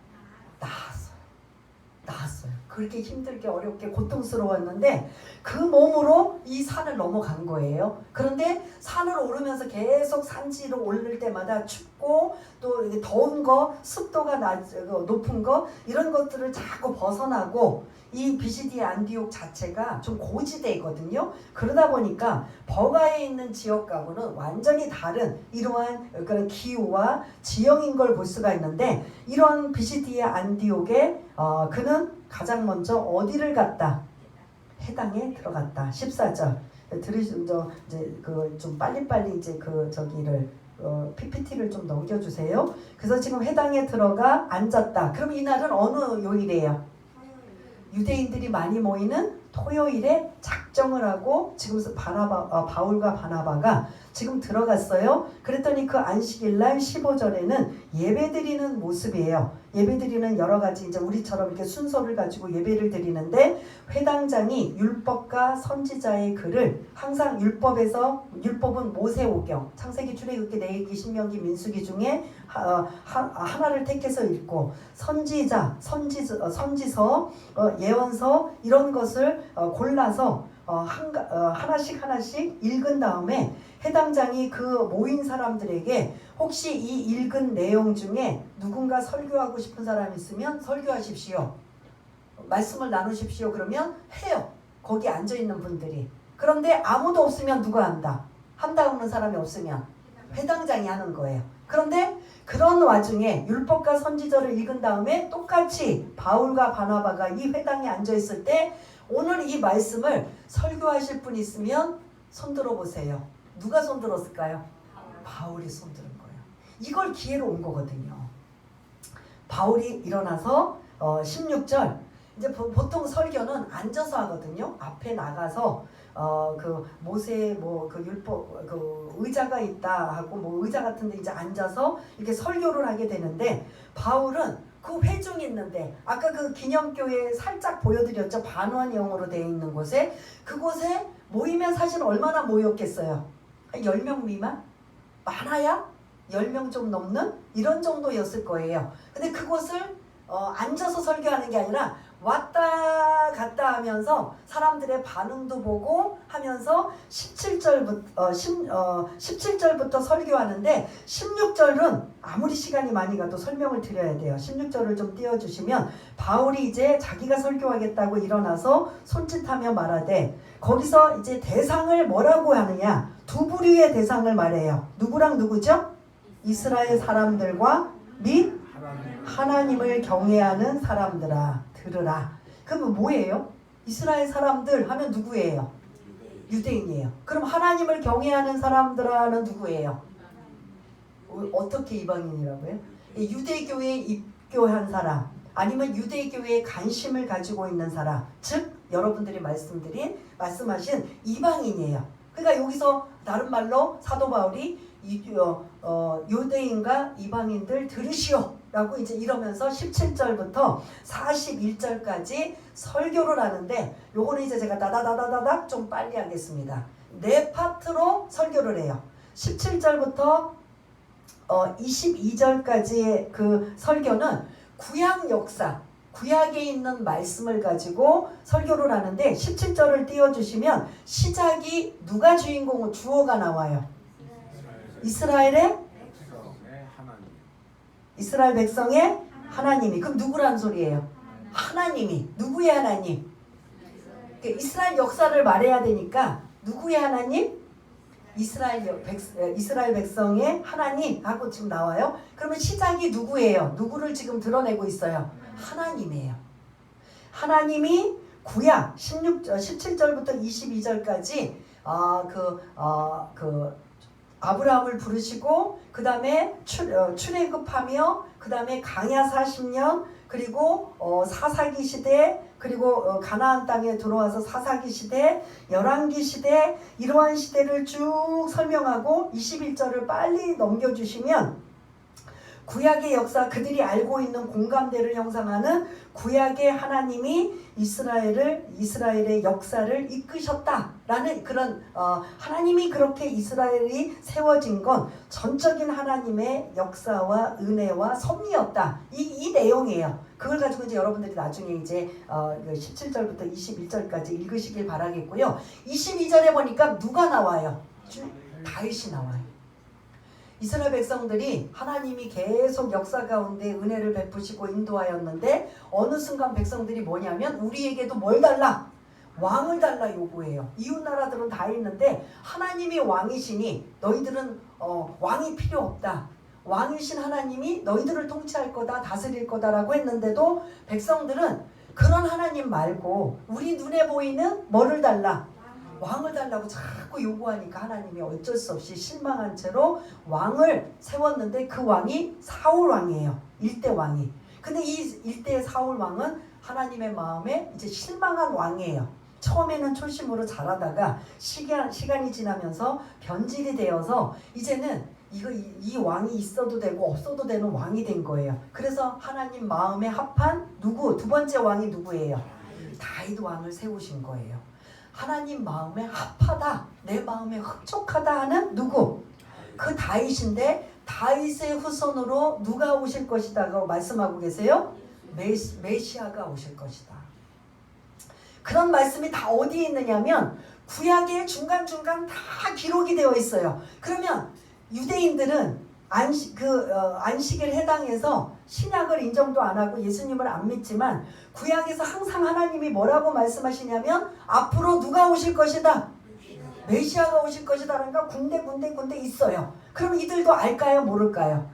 나았어요. 그렇게 힘들게 어렵게 고통스러웠는데 그 몸으로 이 산을 넘어간 거예요. 그런데 산을 오르면서 계속 산지로 오를 때마다 춥고 또 더운 거, 습도가 높은 거 이런 것들을 자꾸 벗어나고 이 비시디아 안디옥 자체가 좀 고지대거든요. 그러다 보니까 버가에 있는 지역하고는 완전히 다른 이러한 그런 기후와 지형인 걸 볼 수가 있는데 이런 비시디아 안디옥에 그는 가장 먼저 어디를 갔다? 회당에 들어갔다. 14절 들으시죠. 이제 그 좀 빨리빨리 이제 그 저기를 PPT를 좀 넘겨주세요. 그래서 지금 회당에 들어가 앉았다. 그럼 이날은 어느 요일이에요? 유대인들이 많이 모이는 토요일에 작정을 하고 지금 바울과 바나바가 지금 들어갔어요. 그랬더니 그 안식일날 15절에는 예배드리는 모습이에요. 예배드리는 여러 가지 이제 우리처럼 이렇게 순서를 가지고 예배를 드리는데 회당장이 율법과 선지자의 글을 항상 율법은 모세오경, 창세기, 출애굽기, 레위기, 신명기, 민수기 중에 하나를 택해서 읽고 선지서, 예언서 이런 것을 골라서 하나씩 읽은 다음에 해당장이 그 모인 사람들에게 혹시 이 읽은 내용 중에 누군가 설교하고 싶은 사람이 있으면 설교하십시오. 말씀을 나누십시오. 그러면 해요. 거기 앉아있는 분들이. 그런데 아무도 없으면 누가 한다? 한다는 사람이 없으면 회당장이 하는 거예요. 그런데 그런 와중에 율법과 선지자를 읽은 다음에 똑같이 바울과 바나바가 이 회당에 앉아있을 때 오늘 이 말씀을 설교하실 분 있으면 손 들어보세요. 누가 손 들었을까요? 바울이 손 들은 거예요. 이걸 기회로 온 거거든요. 바울이 일어나서 16절 이제 보통 설교는 앉아서 하거든요. 앞에 나가서 그 모세 그 율법 그 의자가 있다 하고 뭐 의자 같은데 이제 앉아서 이렇게 설교를 하게 되는데 바울은 그 회중이 있는데 아까 그 기념교회 살짝 보여드렸죠. 반원형으로 되어 있는 곳에 그곳에 모이면 사실 얼마나 모였겠어요? 한 10명 미만? 많아야 10명 좀 넘는 이런 정도였을 거예요. 근데 그곳을 앉아서 설교하는 게 아니라 왔다 갔다 하면서 사람들의 반응도 보고 하면서 17절부터 설교하는데 16절은 아무리 시간이 많이 가도 설명을 드려야 돼요. 16절을 좀 띄워주시면 바울이 이제 자기가 설교하겠다고 일어나서 손짓하며 말하되 거기서 이제 대상을 뭐라고 하느냐? 두 부류의 대상을 말해요. 누구랑 누구죠? 이스라엘 사람들과 및 하나님을 경외하는 사람들아 들으라. 그러면 뭐예요? 이스라엘 사람들 하면 누구예요? 유대인이에요. 그럼 하나님을 경외하는 사람들아는 누구예요? 어떻게 이방인이라고요? 유대교회에 입교한 사람 아니면 유대교회에 관심을 가지고 있는 사람 즉 여러분들이 말씀하신 이방인이에요. 그러니까 여기서 다른 말로 사도 바울이 유대인과 이방인들 들으시오 라고 이제 이러면서 17절부터 41절까지 설교를 하는데 요거는 이제 제가 다다다다닥 좀 빨리 하겠습니다. 네 파트로 설교를 해요. 17절부터 22절까지의 그 설교는 구약 역사 구약에 있는 말씀을 가지고 설교를 하는데 17절을 띄워주시면 시작이 누가 주어가 나와요? 이스라엘 백성의 하나님이. 그럼 누구란 소리예요? 하나님이. 누구의 하나님? 이스라엘 역사를 말해야 되니까 누구의 하나님? 이스라엘 백성의 하나님 하고 지금 나와요. 그러면 시작이 누구예요? 누구를 지금 드러내고 있어요? 하나님이에요. 하나님이 구약 17절부터 22절까지 아브라함을 부르시고 그 다음에 출애굽하며 그 다음에 광야 40년 그리고 사사기 시대 그리고 가나안 땅에 들어와서 사사기 시대 열왕기 시대 이러한 시대를 쭉 설명하고 21절을 빨리 넘겨주시면 구약의 역사 그들이 알고 있는 공감대를 형성하는 구약의 하나님이 이스라엘의 역사를 이끄셨다라는 그런 하나님이 그렇게 이스라엘이 세워진 건 전적인 하나님의 역사와 은혜와 섭리였다. 이 내용이에요. 그걸 가지고 이제 여러분들이 나중에 이제 17절부터 21절까지 읽으시길 바라겠고요. 22절에 보니까 누가 나와요? 다윗이 나와요. 이스라엘 백성들이 하나님이 계속 역사 가운데 은혜를 베푸시고 인도하였는데 어느 순간 백성들이 뭐냐면 우리에게도 뭘 달라? 왕을 달라 요구해요. 이웃 나라들은 다 있는데 하나님이 왕이시니 너희들은 왕이 필요 없다. 왕이신 하나님이 너희들을 통치할 거다, 다스릴 거다라고 했는데도 백성들은 그런 하나님 말고 우리 눈에 보이는 뭐를 달라? 왕을 달라고 자꾸 요구하니까 하나님이 어쩔 수 없이 실망한 채로 왕을 세웠는데 그 왕이 사울 왕이에요. 일대 왕이. 근데 이 일대 사울 왕은 하나님의 마음에 이제 실망한 왕이에요. 처음에는 초심으로 잘하다가 시간이 지나면서 변질이 되어서 이제는 이 왕이 있어도 되고 없어도 되는 왕이 된 거예요. 그래서 하나님 마음에 합한 두 번째 왕이 누구예요? 다윗 왕을 세우신 거예요. 하나님 마음에 합하다, 내 마음에 흡족하다 하는 누구? 그 다윗인데 다윗의 후손으로 누가 오실 것이다고 말씀하고 계세요? 메시아가 오실 것이다. 그런 말씀이 다 어디에 있느냐면 구약의 중간중간 다 기록이 되어 있어요. 그러면 유대인들은 안식일 해당해서 신약을 인정도 안 하고 예수님을 안 믿지만 구약에서 항상 하나님이 뭐라고 말씀하시냐면 앞으로 누가 오실 것이다? 메시아가 오실 것이다. 그러니까 군데 있어요. 그럼 이들도 알까요? 모를까요?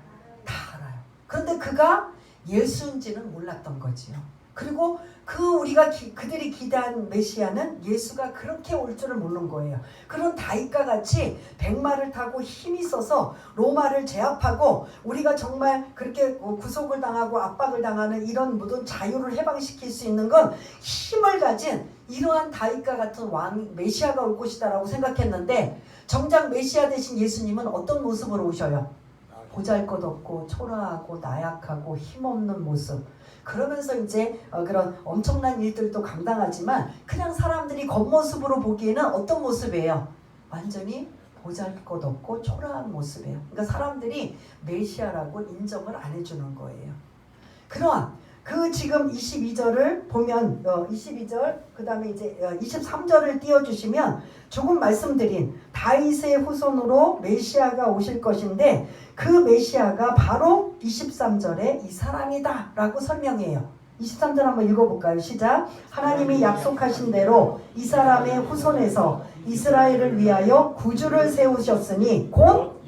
다 알아요. 그런데 그가 예수인지는 몰랐던 거지요. 그리고 그들이 기대한 메시아는 예수가 그렇게 올 줄을 모르는 거예요. 그런 다윗과 같이 백마를 타고 힘이 있어서 로마를 제압하고 우리가 정말 그렇게 구속을 당하고 압박을 당하는 이런 모든 자유를 해방시킬 수 있는 건 힘을 가진 이러한 다윗과 같은 왕 메시아가 올 것이다라고 생각했는데 정작 메시아 되신 예수님은 어떤 모습으로 오셔요? 보잘것없고 초라하고 나약하고 힘없는 모습. 그러면서 이제 그런 엄청난 일들도 감당하지만 그냥 사람들이 겉모습으로 보기에는 어떤 모습이에요? 완전히 보잘것없고 초라한 모습이에요. 그러니까 사람들이 메시아라고 인정을 안 해주는 거예요. 그러한 지금 22절을 보면 22절 그 다음에 이제 23절을 띄워주시면 조금 말씀드린 다윗의 후손으로 메시아가 오실 것인데 그 메시아가 바로 23절에 이 사람이다 라고 설명해요. 23절 한번 읽어볼까요? 시작. 하나님이 약속하신 대로 이 사람의 후손에서 이스라엘을 위하여 구주를 세우셨으니 곧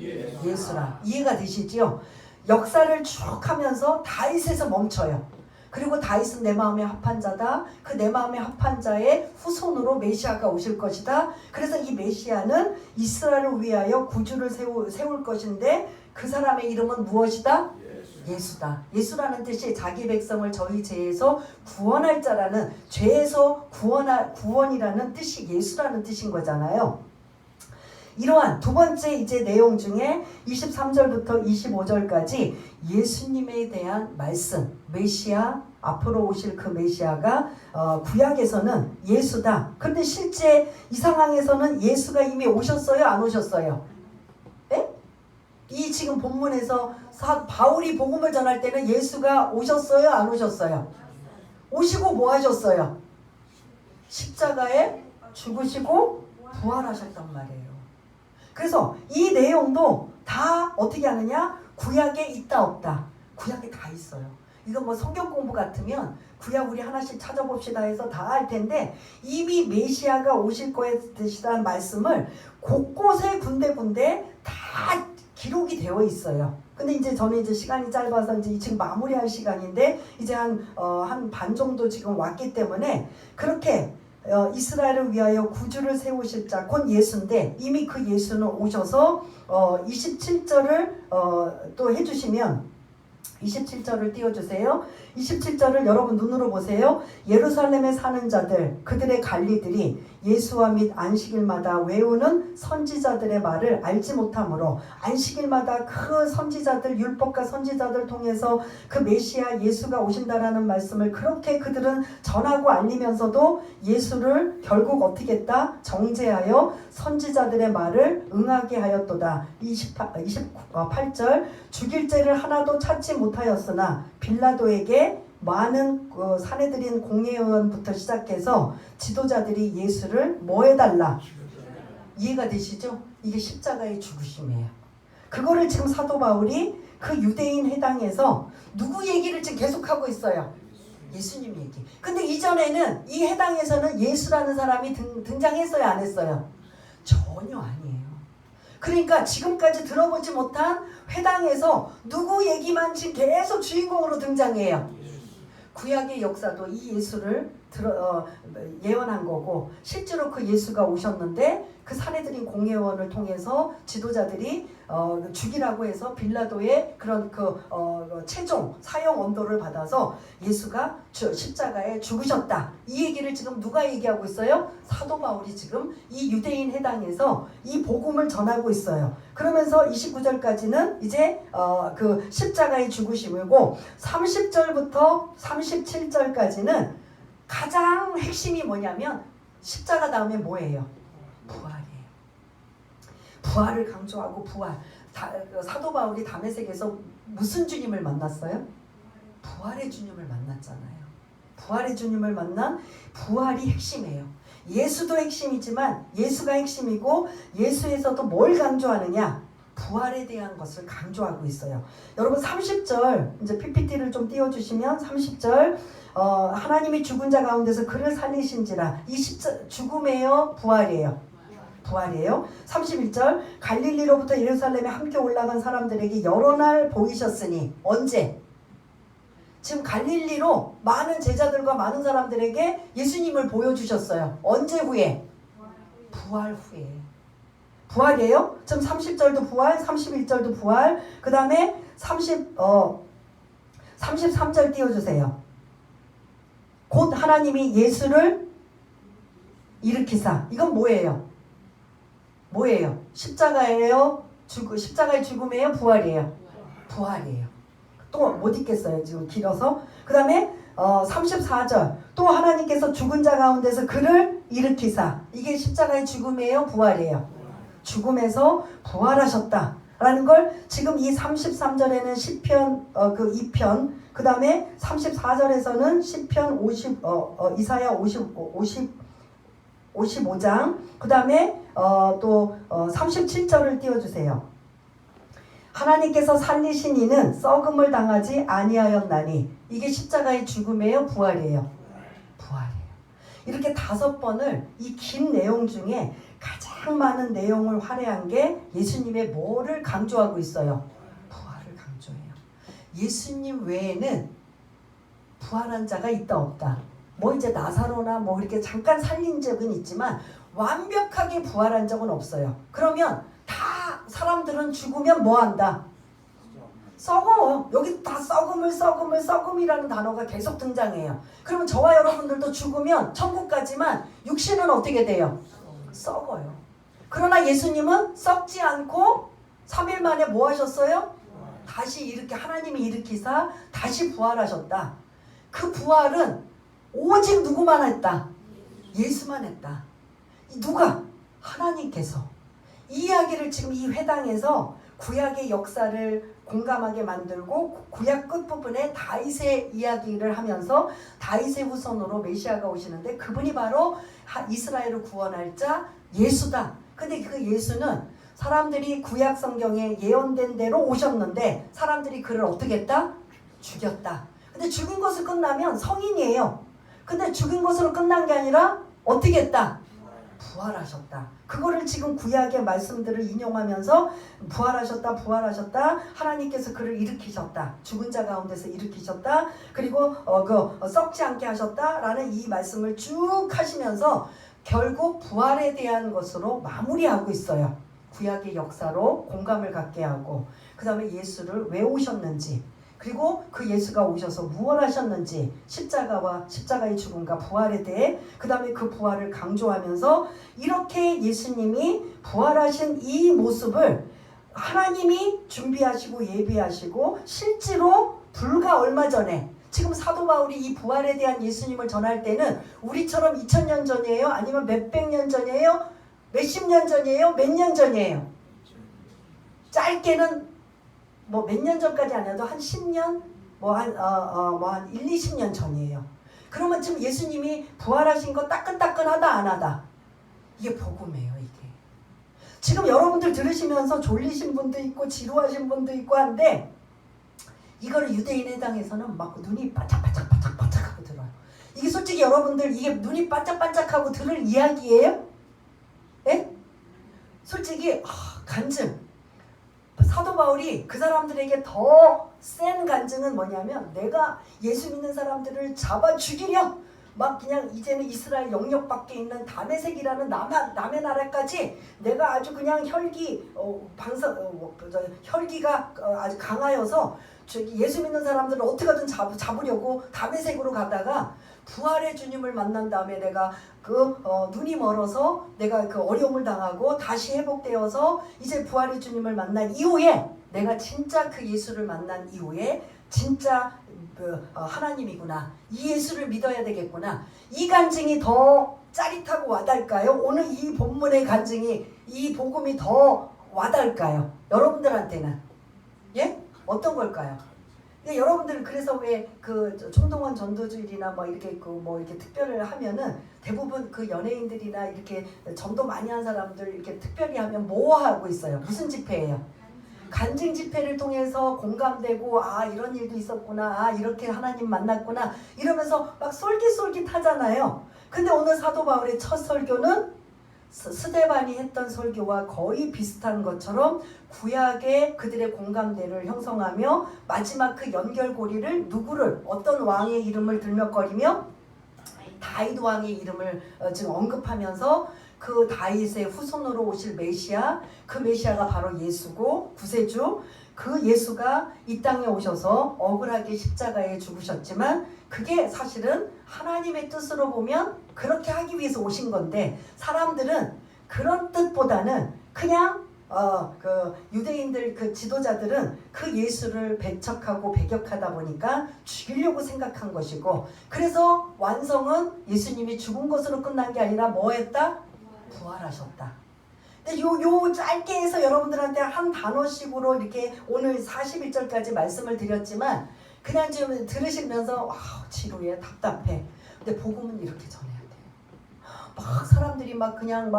예수라. 이해가 되시지요? 역사를 쭉 하면서 다윗에서 멈춰요. 그리고 다윗은 내 마음에 합한 자다. 그 내 마음에 합한 자의 후손으로 메시아가 오실 것이다. 그래서 이 메시아는 이스라엘을 위하여 구주를 세울 것인데 그 사람의 이름은 무엇이다? 예수다. 예수라는 뜻이 자기 백성을 저희 죄에서 구원할 자라는 죄에서 구원이라는 뜻이 예수라는 뜻인 거잖아요. 이러한 두 번째 이제 내용 중에 23절부터 25절까지 예수님에 대한 말씀, 메시아, 앞으로 오실 그 메시아가 구약에서는 예수다. 그런데 실제 이 상황에서는 예수가 이미 오셨어요? 안 오셨어요? 네? 이 지금 본문에서 바울이 복음을 전할 때는 예수가 오셨어요? 안 오셨어요? 오시고 뭐 하셨어요? 십자가에 죽으시고 부활하셨단 말이에요. 그래서 이 내용도 다 어떻게 하느냐? 구약에 있다 없다. 구약에 다 있어요. 이거 뭐 성경 공부 같으면 구약 우리 하나씩 찾아봅시다 해서 다 할 텐데 이미 메시아가 오실 것이라는 말씀을 곳곳에 군데군데 다 기록이 되어 있어요. 근데 이제 저는 이제 시간이 짧아서 이제 지금 마무리할 시간인데 이제 한 반 정도 지금 왔기 때문에 그렇게 이스라엘을 위하여 구주를 세우실 자 곧 예수인데 이미 그 예수는 오셔서 27절을 또 해주시면 27절을 띄워주세요. 27절을 여러분 눈으로 보세요. 예루살렘에 사는 자들 그들의 관리들이 예수와 및 안식일마다 외우는 선지자들의 말을 알지 못하므로 안식일마다 그 선지자들 율법과 선지자들 통해서 그 메시아 예수가 오신다라는 말씀을 그렇게 그들은 전하고 알리면서도 예수를 결국 어떻게 했다? 정죄하여 선지자들의 말을 응하게 하였도다. 28절 죽일 죄를 하나도 찾지 못하였으나 빌라도에게 많은 사내들인 공회의원부터 시작해서 지도자들이 예수를 뭐 해달라? 이해가 되시죠? 이게 십자가의 죽으심이에요. 그거를 지금 사도 바울이 그 유대인 해당에서 누구 얘기를 지금 계속하고 있어요? 예수님 얘기. 근데 이전에는 이 해당에서는 예수라는 사람이 등장했어요? 안 했어요? 전혀 아니에요. 그러니까 지금까지 들어보지 못한 회당에서 누구 얘기만 지금 계속 주인공으로 등장해요. 구약의 역사도 이 예수를 예언한 거고 실제로 그 예수가 오셨는데 그 사내들인 공회원을 통해서 지도자들이 죽이라고 해서 빌라도의 그런 최종 사형 언도를 받아서 예수가 십자가에 죽으셨다. 이 얘기를 지금 누가 얘기하고 있어요? 사도 바울이 지금 이 유대인 해당에서 이 복음을 전하고 있어요. 그러면서 29절까지는 이제 그 십자가의 죽으심이고 30절부터 37절까지는 가장 핵심이 뭐냐면 십자가 다음에 뭐예요? 부활이에요. 부활을 강조하고 부활. 사도 바울이 다메섹에서 무슨 주님을 만났어요? 부활의 주님을 만났잖아요. 부활의 주님을 만난 부활이 핵심이에요. 예수도 핵심이지만 예수가 핵심이고 예수에서도 뭘 강조하느냐? 부활에 대한 것을 강조하고 있어요. 여러분 30절 이제 PPT를 좀 띄워주시면 30절 하나님이 죽은 자 가운데서 그를 살리신지라 이 죽음이에요? 부활이에요? 부활이에요. 31절 갈릴리로부터 예루살렘에 함께 올라간 사람들에게 여러 날 보이셨으니 언제? 지금 갈릴리로 많은 제자들과 많은 사람들에게 예수님을 보여주셨어요. 언제 후에? 부활 후에. 부활이에요. 지금 30절도 부활, 31절도 부활. 그 다음에 33절 띄워주세요. 곧 하나님이 예수를 일으키사. 이건 뭐예요? 뭐예요? 십자가예요? 십자가의 죽음이에요? 부활이에요? 부활이에요. 또 못 읽겠어요. 지금 길어서. 그 다음에 34절 또 하나님께서 죽은 자 가운데서 그를 일으키사. 이게 십자가의 죽음이에요? 부활이에요? 죽음에서 부활하셨다 라는 걸 지금 이 33절에는 시편 그 2편 그 다음에 34절에서는 시편 50 이사야 55장 그 다음에 또 37절을 띄워주세요. 하나님께서 살리신 이는 썩음을 당하지 아니하였나니. 이게 십자가의 죽음이에요? 부활이에요? 부활이에요. 이렇게 5번을 이 긴 내용 중에 가장 많은 내용을 할애한 게 예수님의 뭐를 강조하고 있어요? 부활을 강조해요. 예수님 외에는 부활한 자가 있다 없다. 뭐 이제 나사로나 뭐 이렇게 잠깐 살린 적은 있지만 완벽하게 부활한 적은 없어요. 그러면 다 사람들은 죽으면 뭐 한다? 썩어. 여기 다 썩음이라는 단어가 계속 등장해요. 그러면 저와 여러분들도 죽으면 천국 가지만 육신은 어떻게 돼요? 썩어요. 그러나 예수님은 썩지 않고 3일 만에 뭐 하셨어요? 다시 이렇게 하나님이 일으키사 다시 부활하셨다. 그 부활은 오직 누구만 했다? 예수만 했다. 누가? 하나님께서. 이 이야기를 지금 이 회당에서 구약의 역사를 공감하게 만들고 구약 끝부분에 다윗의 이야기를 하면서 다윗의 후손으로 메시아가 오시는데 그분이 바로 이스라엘을 구원할 자 예수다. 근데 그 예수는 사람들이 구약 성경에 예언된 대로 오셨는데 사람들이 그를 어떻게 했다? 죽였다. 근데 죽은 것으로 끝나면 성인이에요. 근데 죽은 것으로 끝난 게 아니라 어떻게 했다? 부활하셨다. 그거를 지금 구약의 말씀들을 인용하면서 부활하셨다, 부활하셨다. 하나님께서 그를 일으키셨다. 죽은 자 가운데서 일으키셨다. 그리고 썩지 않게 하셨다라는 이 말씀을 쭉 하시면서 결국 부활에 대한 것으로 마무리하고 있어요. 구약의 역사로 공감을 갖게 하고, 그 다음에 예수를 왜 오셨는지, 그리고 그 예수가 오셔서 무엇 하셨는지, 십자가의 죽음과 부활에 대해, 그 다음에 그 부활을 강조하면서 이렇게 예수님이 부활하신 이 모습을 하나님이 준비하시고 예비하시고 실제로 불과 얼마 전에, 지금 사도 바울이 이 부활에 대한 예수님을 전할 때는 우리처럼 2000년 전이에요? 아니면 몇백 년 전이에요? 몇십 년 전이에요? 몇 년 전이에요? 짧게는 뭐 몇 년 전까지 아니어도 한 10년? 한 1, 20년 전이에요. 그러면 지금 예수님이 부활하신 거 따끈따끈하다 안 하다? 이게 복음이에요, 이게. 지금 여러분들 들으시면서 졸리신 분도 있고 지루하신 분도 있고 한데, 이거를 유대인의 땅에서는 막 눈이 반짝반짝반짝반짝하고 들어요. 이게 솔직히 여러분들 이게 눈이 반짝반짝하고 들을 이야기예요? 예? 솔직히 간증. 사도 바울이 그 사람들에게 더 센 간증은 뭐냐면, 내가 예수 믿는 사람들을 잡아 죽이려 막 그냥 이제는 이스라엘 영역 밖에 있는 다메섹이라는 남의 나라까지 내가 아주 그냥 혈기가 아주 강하여서 예수 믿는 사람들을 어떻게든 잡으려고 다메섹으로 가다가 부활의 주님을 만난 다음에 내가 눈이 멀어서 내가 그 어려움을 당하고 다시 회복되어서 이제 부활의 주님을 만난 이후에, 내가 진짜 그 예수를 만난 이후에 진짜 하나님이구나, 이 예수를 믿어야 되겠구나, 이 간증이 더 짜릿하고 와닿을까요? 오늘 이 본문의 간증이, 이 복음이 더 와닿을까요? 여러분들한테는 예? 어떤 걸까요? 여러분들은 그래서 왜 그 총동원 전도주일이나 이렇게 이렇게 특별을 하면은 대부분 그 연예인들이나 이렇게 전도 많이 한 사람들 이렇게 특별히 하면 뭐 하고 있어요? 무슨 집회예요? 간증 집회를 통해서 공감되고, 이런 일도 있었구나, 이렇게 하나님 만났구나 이러면서 막 솔깃솔깃하잖아요. 근데 오늘 사도 바울의 첫 설교는 스데반이 했던 설교와 거의 비슷한 것처럼 구약의 그들의 공감대를 형성하며 마지막 그 연결고리를 어떤 왕의 이름을 들먹거리며 다윗 왕의 이름을 지금 언급하면서, 그 다윗의 후손으로 오실 메시아, 그 메시아가 바로 예수고 구세주, 그 예수가 이 땅에 오셔서 억울하게 십자가에 죽으셨지만 그게 사실은 하나님의 뜻으로 보면 그렇게 하기 위해서 오신 건데, 사람들은 그런 뜻보다는 그냥 그 유대인들 그 지도자들은 그 예수를 배척하고 배격하다 보니까 죽이려고 생각한 것이고, 그래서 완성은 예수님이 죽은 것으로 끝난 게 아니라 뭐 했다? 부활하셨다. 근데 요 짧게 해서 여러분들한테 한 단어씩으로 이렇게 오늘 41절까지 말씀을 드렸지만, 그냥 좀 들으시면서 지루해, 답답해. 근데 복음은 이렇게 전해야 돼요. 막 사람들이 막 그냥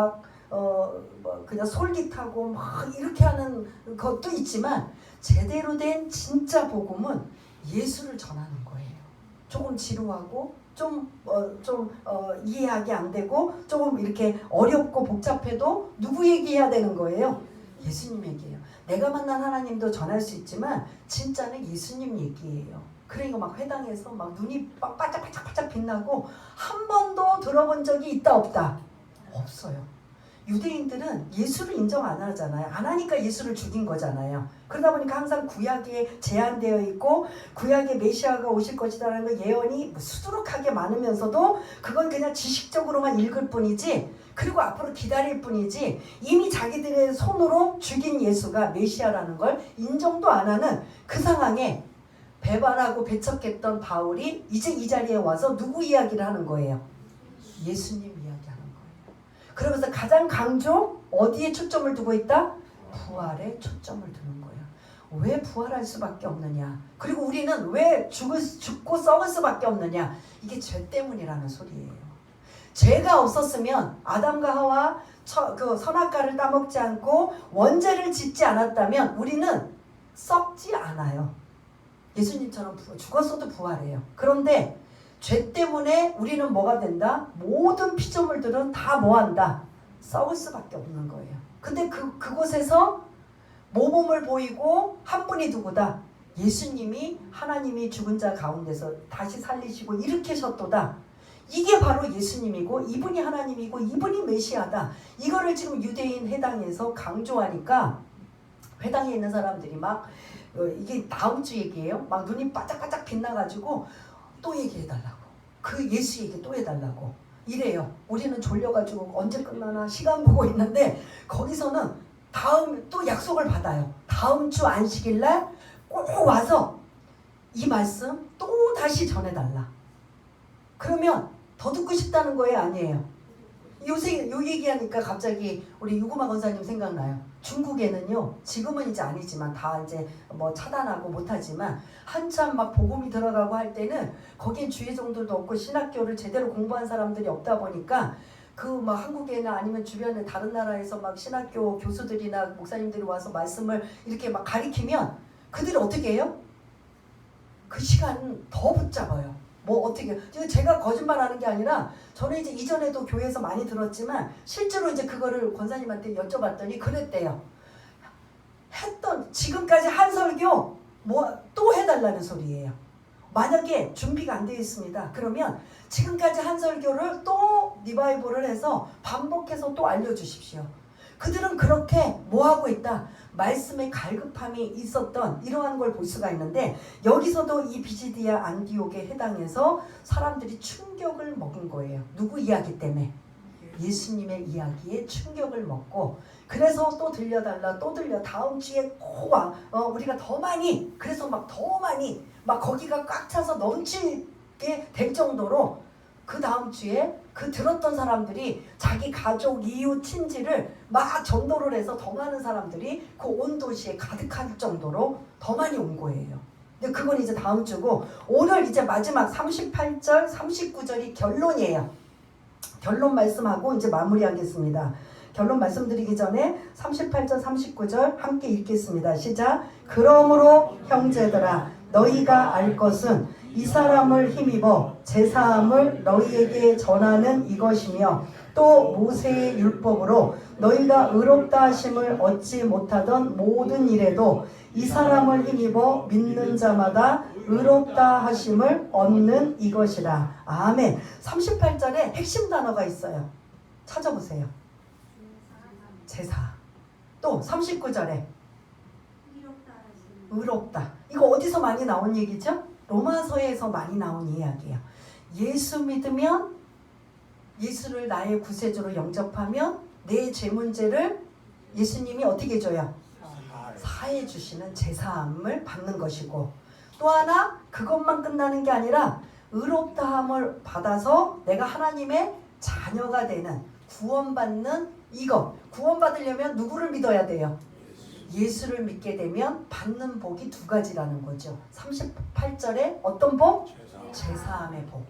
그냥 솔깃하고 막 이렇게 하는 것도 있지만, 제대로 된 진짜 복음은 예수를 전하는 거예요. 조금 지루하고 좀 이해하기 안 되고 조금 이렇게 어렵고 복잡해도 누구 얘기해야 되는 거예요? 예수님 얘기예요. 내가 만난 하나님도 전할 수 있지만 진짜는 예수님 얘기예요. 그러니까 막 회당에서 막 눈이 막 반짝반짝 빛나고 한 번도 들어본 적이 있다 없다? 없어요. 유대인들은 예수를 인정 안 하잖아요. 안 하니까 예수를 죽인 거잖아요. 그러다 보니까 항상 구약에 제한되어 있고, 구약에 메시아가 오실 것이라는 거 예언이 수두룩하게 많으면서도 그건 그냥 지식적으로만 읽을 뿐이지, 그리고 앞으로 기다릴 뿐이지, 이미 자기들의 손으로 죽인 예수가 메시아라는 걸 인정도 안 하는 그 상황에 배반하고 배척했던 바울이 이제 이 자리에 와서 누구 이야기를 하는 거예요? 예수님 이야기하는 거예요. 그러면서 가장 강조 어디에 초점을 두고 있다? 부활에 초점을 두는 거예요. 왜 부활할 수밖에 없느냐? 그리고 우리는 왜 죽고 썩을 수밖에 없느냐? 이게 죄 때문이라는 소리예요. 죄가 없었으면 아담과 하와 그 선악과를 따먹지 않고 원죄를 짓지 않았다면 우리는 썩지 않아요. 예수님처럼 죽었어도 부활해요. 그런데 죄 때문에 우리는 뭐가 된다? 모든 피조물들은 다 뭐한다? 썩을 수밖에 없는 거예요. 근데 그곳에서 모범을 보이고 한 분이 누구다? 예수님이 하나님이 죽은 자 가운데서 다시 살리시고 일으키셨도다. 이게 바로 예수님이고 이분이 하나님이고 이분이 메시아다. 이거를 지금 유대인 회당에서 강조하니까 회당에 있는 사람들이 막 이게 다음 주 얘기예요. 막 눈이 바짝바짝 빛나가지고 또 얘기해달라고. 그 예수 얘기 또 해달라고. 이래요. 우리는 졸려가지고 언제 끝나나 시간 보고 있는데 거기서는 다음 또 약속을 받아요. 다음 주 안식일날 꼭 와서 이 말씀 또 다시 전해달라. 그러면 더 듣고 싶다는 거예요? 아니에요? 요새 요 얘기하니까 갑자기 우리 유구마 권사님 생각나요. 중국에는요, 지금은 이제 아니지만 다 이제 뭐 차단하고 못하지만 한참 막 복음이 들어가고 할 때는 거긴 주의종들도 없고 신학교를 제대로 공부한 사람들이 없다 보니까 그 막 한국에나 아니면 주변에 다른 나라에서 막 신학교 교수들이나 목사님들이 와서 말씀을 이렇게 막 가리키면 그들이 어떻게 해요? 그 시간 더 붙잡아요. 뭐 어떻게 제가 거짓말하는 게 아니라 저는 이제 이전에도 교회에서 많이 들었지만 실제로 이제 그거를 권사님한테 여쭤봤더니 그랬대요. 했던 지금까지 한 설교 뭐 또 해달라는 소리예요. 만약에 준비가 안 되어 있습니다. 그러면 지금까지 한 설교를 또 리바이벌을 해서 반복해서 또 알려주십시오. 그들은 그렇게 뭐하고 있다? 말씀의 갈급함이 있었던 이러한 걸 볼 수가 있는데 여기서도 이 비지디아 안디옥에 해당해서 사람들이 충격을 먹은 거예요. 누구 이야기 때문에? 예수님의 이야기에 충격을 먹고 그래서 또 들려달라 또 들려 다음 주에 꼭 와. 우리가 더 많이 그래서 막 더 많이 막 거기가 꽉 차서 넘치게 될 정도로 그 다음 주에 그 들었던 사람들이 자기 가족, 이웃, 친지를 막 전도를 해서 더 많은 사람들이 그 온 도시에 가득할 정도로 더 많이 온 거예요. 근데 그건 이제 다음 주고 오늘 이제 마지막 38절, 39절이 결론이에요. 결론 말씀하고 이제 마무리하겠습니다. 결론 말씀드리기 전에 38절, 39절 함께 읽겠습니다. 시작. 그러므로 형제들아 너희가 알 것은 이 사람을 힘입어 제사함을 너희에게 전하는 이것이며 또 모세의 율법으로 너희가 의롭다 하심을 얻지 못하던 모든 일에도 이 사람을 힘입어 믿는 자마다 의롭다 하심을 얻는 이것이라. 아멘. 38절에 핵심 단어가 있어요. 찾아보세요. 제사. 또 39절에 의롭다. 이거 어디서 많이 나온 얘기죠? 로마서에서 많이 나온 이야기예요. 예수 믿으면 예수를 나의 구세주로 영접하면 내 죄 문제를 예수님이 어떻게 해줘요? 사해 주시는 제사함을 받는 것이고 또 하나 그것만 끝나는 게 아니라 의롭다함을 받아서 내가 하나님의 자녀가 되는 구원받는 이거 구원받으려면 누구를 믿어야 돼요? 예수를 믿게 되면 받는 복이 두 가지라는 거죠. 38절에 어떤 복? 제사함의 복.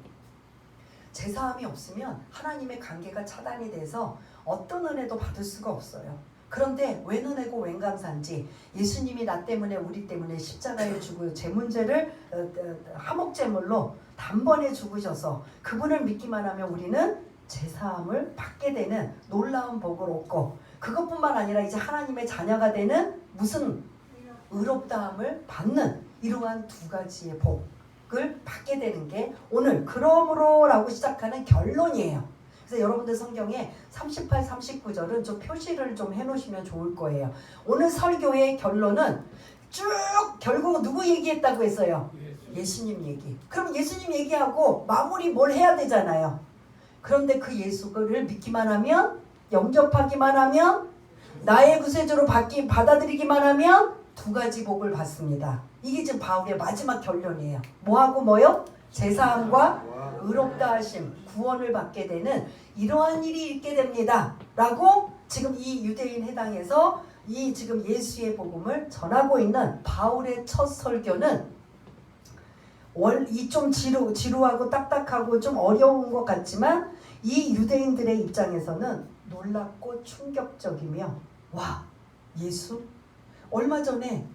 제사함이 없으면 하나님의 관계가 차단이 돼서 어떤 은혜도 받을 수가 없어요. 그런데 웬 은혜고 웬 감사인지 예수님이 나 때문에 우리 때문에 십자가에 죽고 제 문제를 화목제물로 단번에 죽으셔서 그분을 믿기만 하면 우리는 제사함을 받게 되는 놀라운 복을 얻고 그것뿐만 아니라 이제 하나님의 자녀가 되는 무슨 의롭다함을 받는 이러한 두 가지의 복을 받게 되는 게 오늘 그러므로 라고 시작하는 결론이에요. 그래서 여러분들 성경에 38, 39절은 좀 표시를 좀 해놓으시면 좋을 거예요. 오늘 설교의 결론은 쭉 결국 누구 얘기했다고 했어요? 예수님 얘기. 그럼 예수님 얘기하고 마무리 뭘 해야 되잖아요. 그런데 그 예수를 믿기만 하면 영접하기만 하면 나의 구세주로 받아들이기만 하면 두 가지 복을 받습니다. 이게 지금 바울의 마지막 결론이에요. 뭐하고 뭐요? 제사함과 의롭다 하심, 구원을 받게 되는 이러한 일이 있게 됩니다. 라고 지금 이 유대인 해당에서 이 지금 예수의 복음을 전하고 있는 바울의 첫 설교는 이 좀 지루하고 딱딱하고 좀 어려운 것 같지만 이 유대인들의 입장에서는 놀랍고 충격적이며 와 예수? 얼마 전에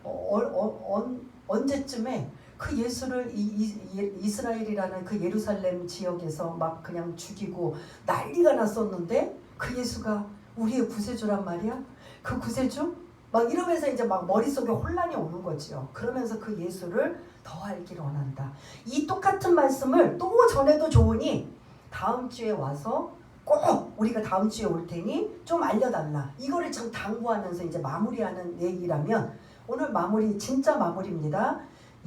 언제쯤에 그 예수를 이스라엘이라는 그 예루살렘 지역에서 막 그냥 죽이고 난리가 났었는데 그 예수가 우리의 구세주란 말이야. 그 구세주? 막 이러면서 이제 막 머릿속에 혼란이 오는 거지요. 그러면서 그 예수를 더 알기를 원한다. 이 똑같은 말씀을 또 전해도 좋으니 다음 주에 와서 꼭 우리가 다음 주에 올 테니 좀 알려달라. 이거를 참 당부하면서 이제 마무리하는 얘기라면 오늘 마무리 진짜 마무리입니다.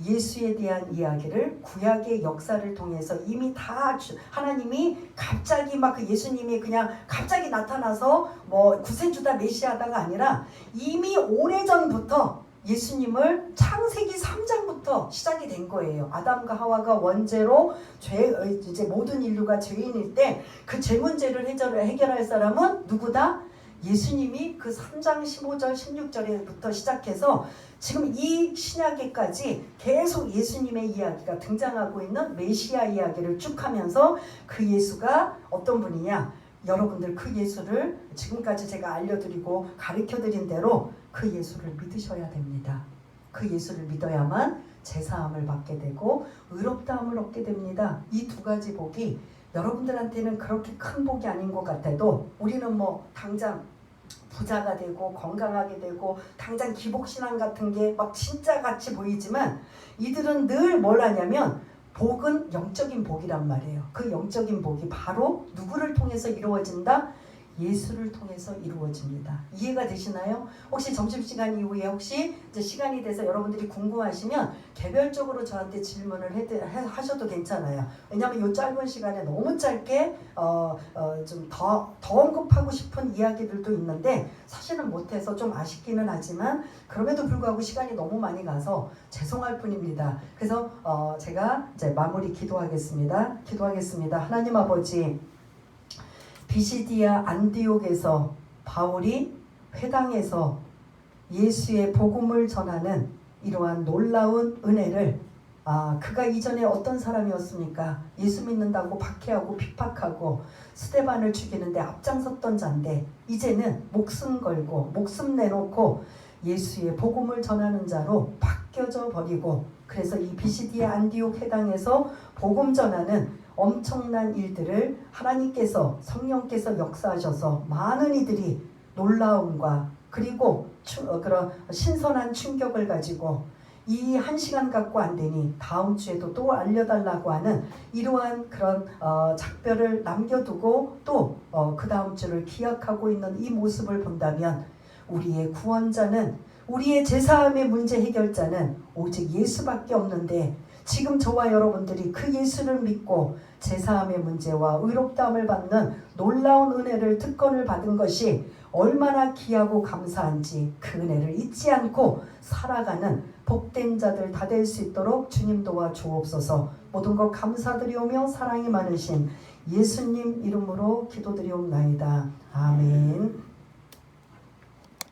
예수에 대한 이야기를 구약의 역사를 통해서 이미 다 하나님이 갑자기 막 그 예수님이 그냥 갑자기 나타나서 뭐 구세주다 메시아다가 아니라 이미 오래전부터 예수님을 창세기 3장부터 시작이 된 거예요. 아담과 하와가 원죄로 이제 모든 인류가 죄인일 때 그 죄 문제를 해결할 사람은 누구다? 예수님이 그 3장 15절 16절부터 시작해서 지금 이 신약에까지 계속 예수님의 이야기가 등장하고 있는 메시아 이야기를 쭉 하면서 그 예수가 어떤 분이냐, 여러분들 그 예수를 지금까지 제가 알려드리고 가르쳐드린 대로 그 예수를 믿으셔야 됩니다. 그 예수를 믿어야만 제사함을 받게 되고 의롭다함을 얻게 됩니다. 이 두 가지 복이 여러분들한테는 그렇게 큰 복이 아닌 것 같아도 우리는 뭐 당장 부자가 되고 건강하게 되고 당장 기복신앙 같은 게 막 진짜 같이 보이지만 이들은 늘 뭘 하냐면 복은 영적인 복이란 말이에요. 그 영적인 복이 바로 누구를 통해서 이루어진다? 예수를 통해서 이루어집니다. 이해가 되시나요? 혹시 점심시간 이후에 혹시 이제 시간이 돼서 여러분들이 궁금하시면 개별적으로 저한테 질문을 하셔도 괜찮아요. 왜냐하면 이 짧은 시간에 너무 짧게 좀 더 언급하고 싶은 이야기들도 있는데 사실은 못해서 좀 아쉽기는 하지만 그럼에도 불구하고 시간이 너무 많이 가서 죄송할 뿐입니다. 그래서 제가 이제 마무리 기도하겠습니다. 하나님 아버지, 비시디아 안디옥에서 바울이 회당에서 예수의 복음을 전하는 이러한 놀라운 은혜를 그가 이전에 어떤 사람이었습니까? 예수 믿는다고 박해하고 비박하고 스데반을 죽이는데 앞장섰던 자인데 이제는 목숨 걸고 목숨 내놓고 예수의 복음을 전하는 자로 바뀌어져 버리고, 그래서 이 비시디아 안디옥 회당에서 복음 전하는 엄청난 일들을 하나님께서 성령께서 역사하셔서 많은 이들이 놀라움과 그리고 그런 신선한 충격을 가지고 이 한 시간 갖고 안 되니 다음 주에도 또 알려달라고 하는 이러한 그런 작별을 남겨두고 또 그 다음 주를 기약하고 있는 이 모습을 본다면 우리의 구원자는, 우리의 제사함의 문제 해결자는 오직 예수밖에 없는데 지금 저와 여러분들이 그 예수를 믿고 제사함의 문제와 의롭다함을 받는 놀라운 은혜를 특권을 받은 것이 얼마나 귀하고 감사한지 그 은혜를 잊지 않고 살아가는 복된 자들 다 될 수 있도록 주님 도와 주옵소서. 모든 것 감사드리오며 사랑이 많으신 예수님 이름으로 기도드리옵나이다. 아멘.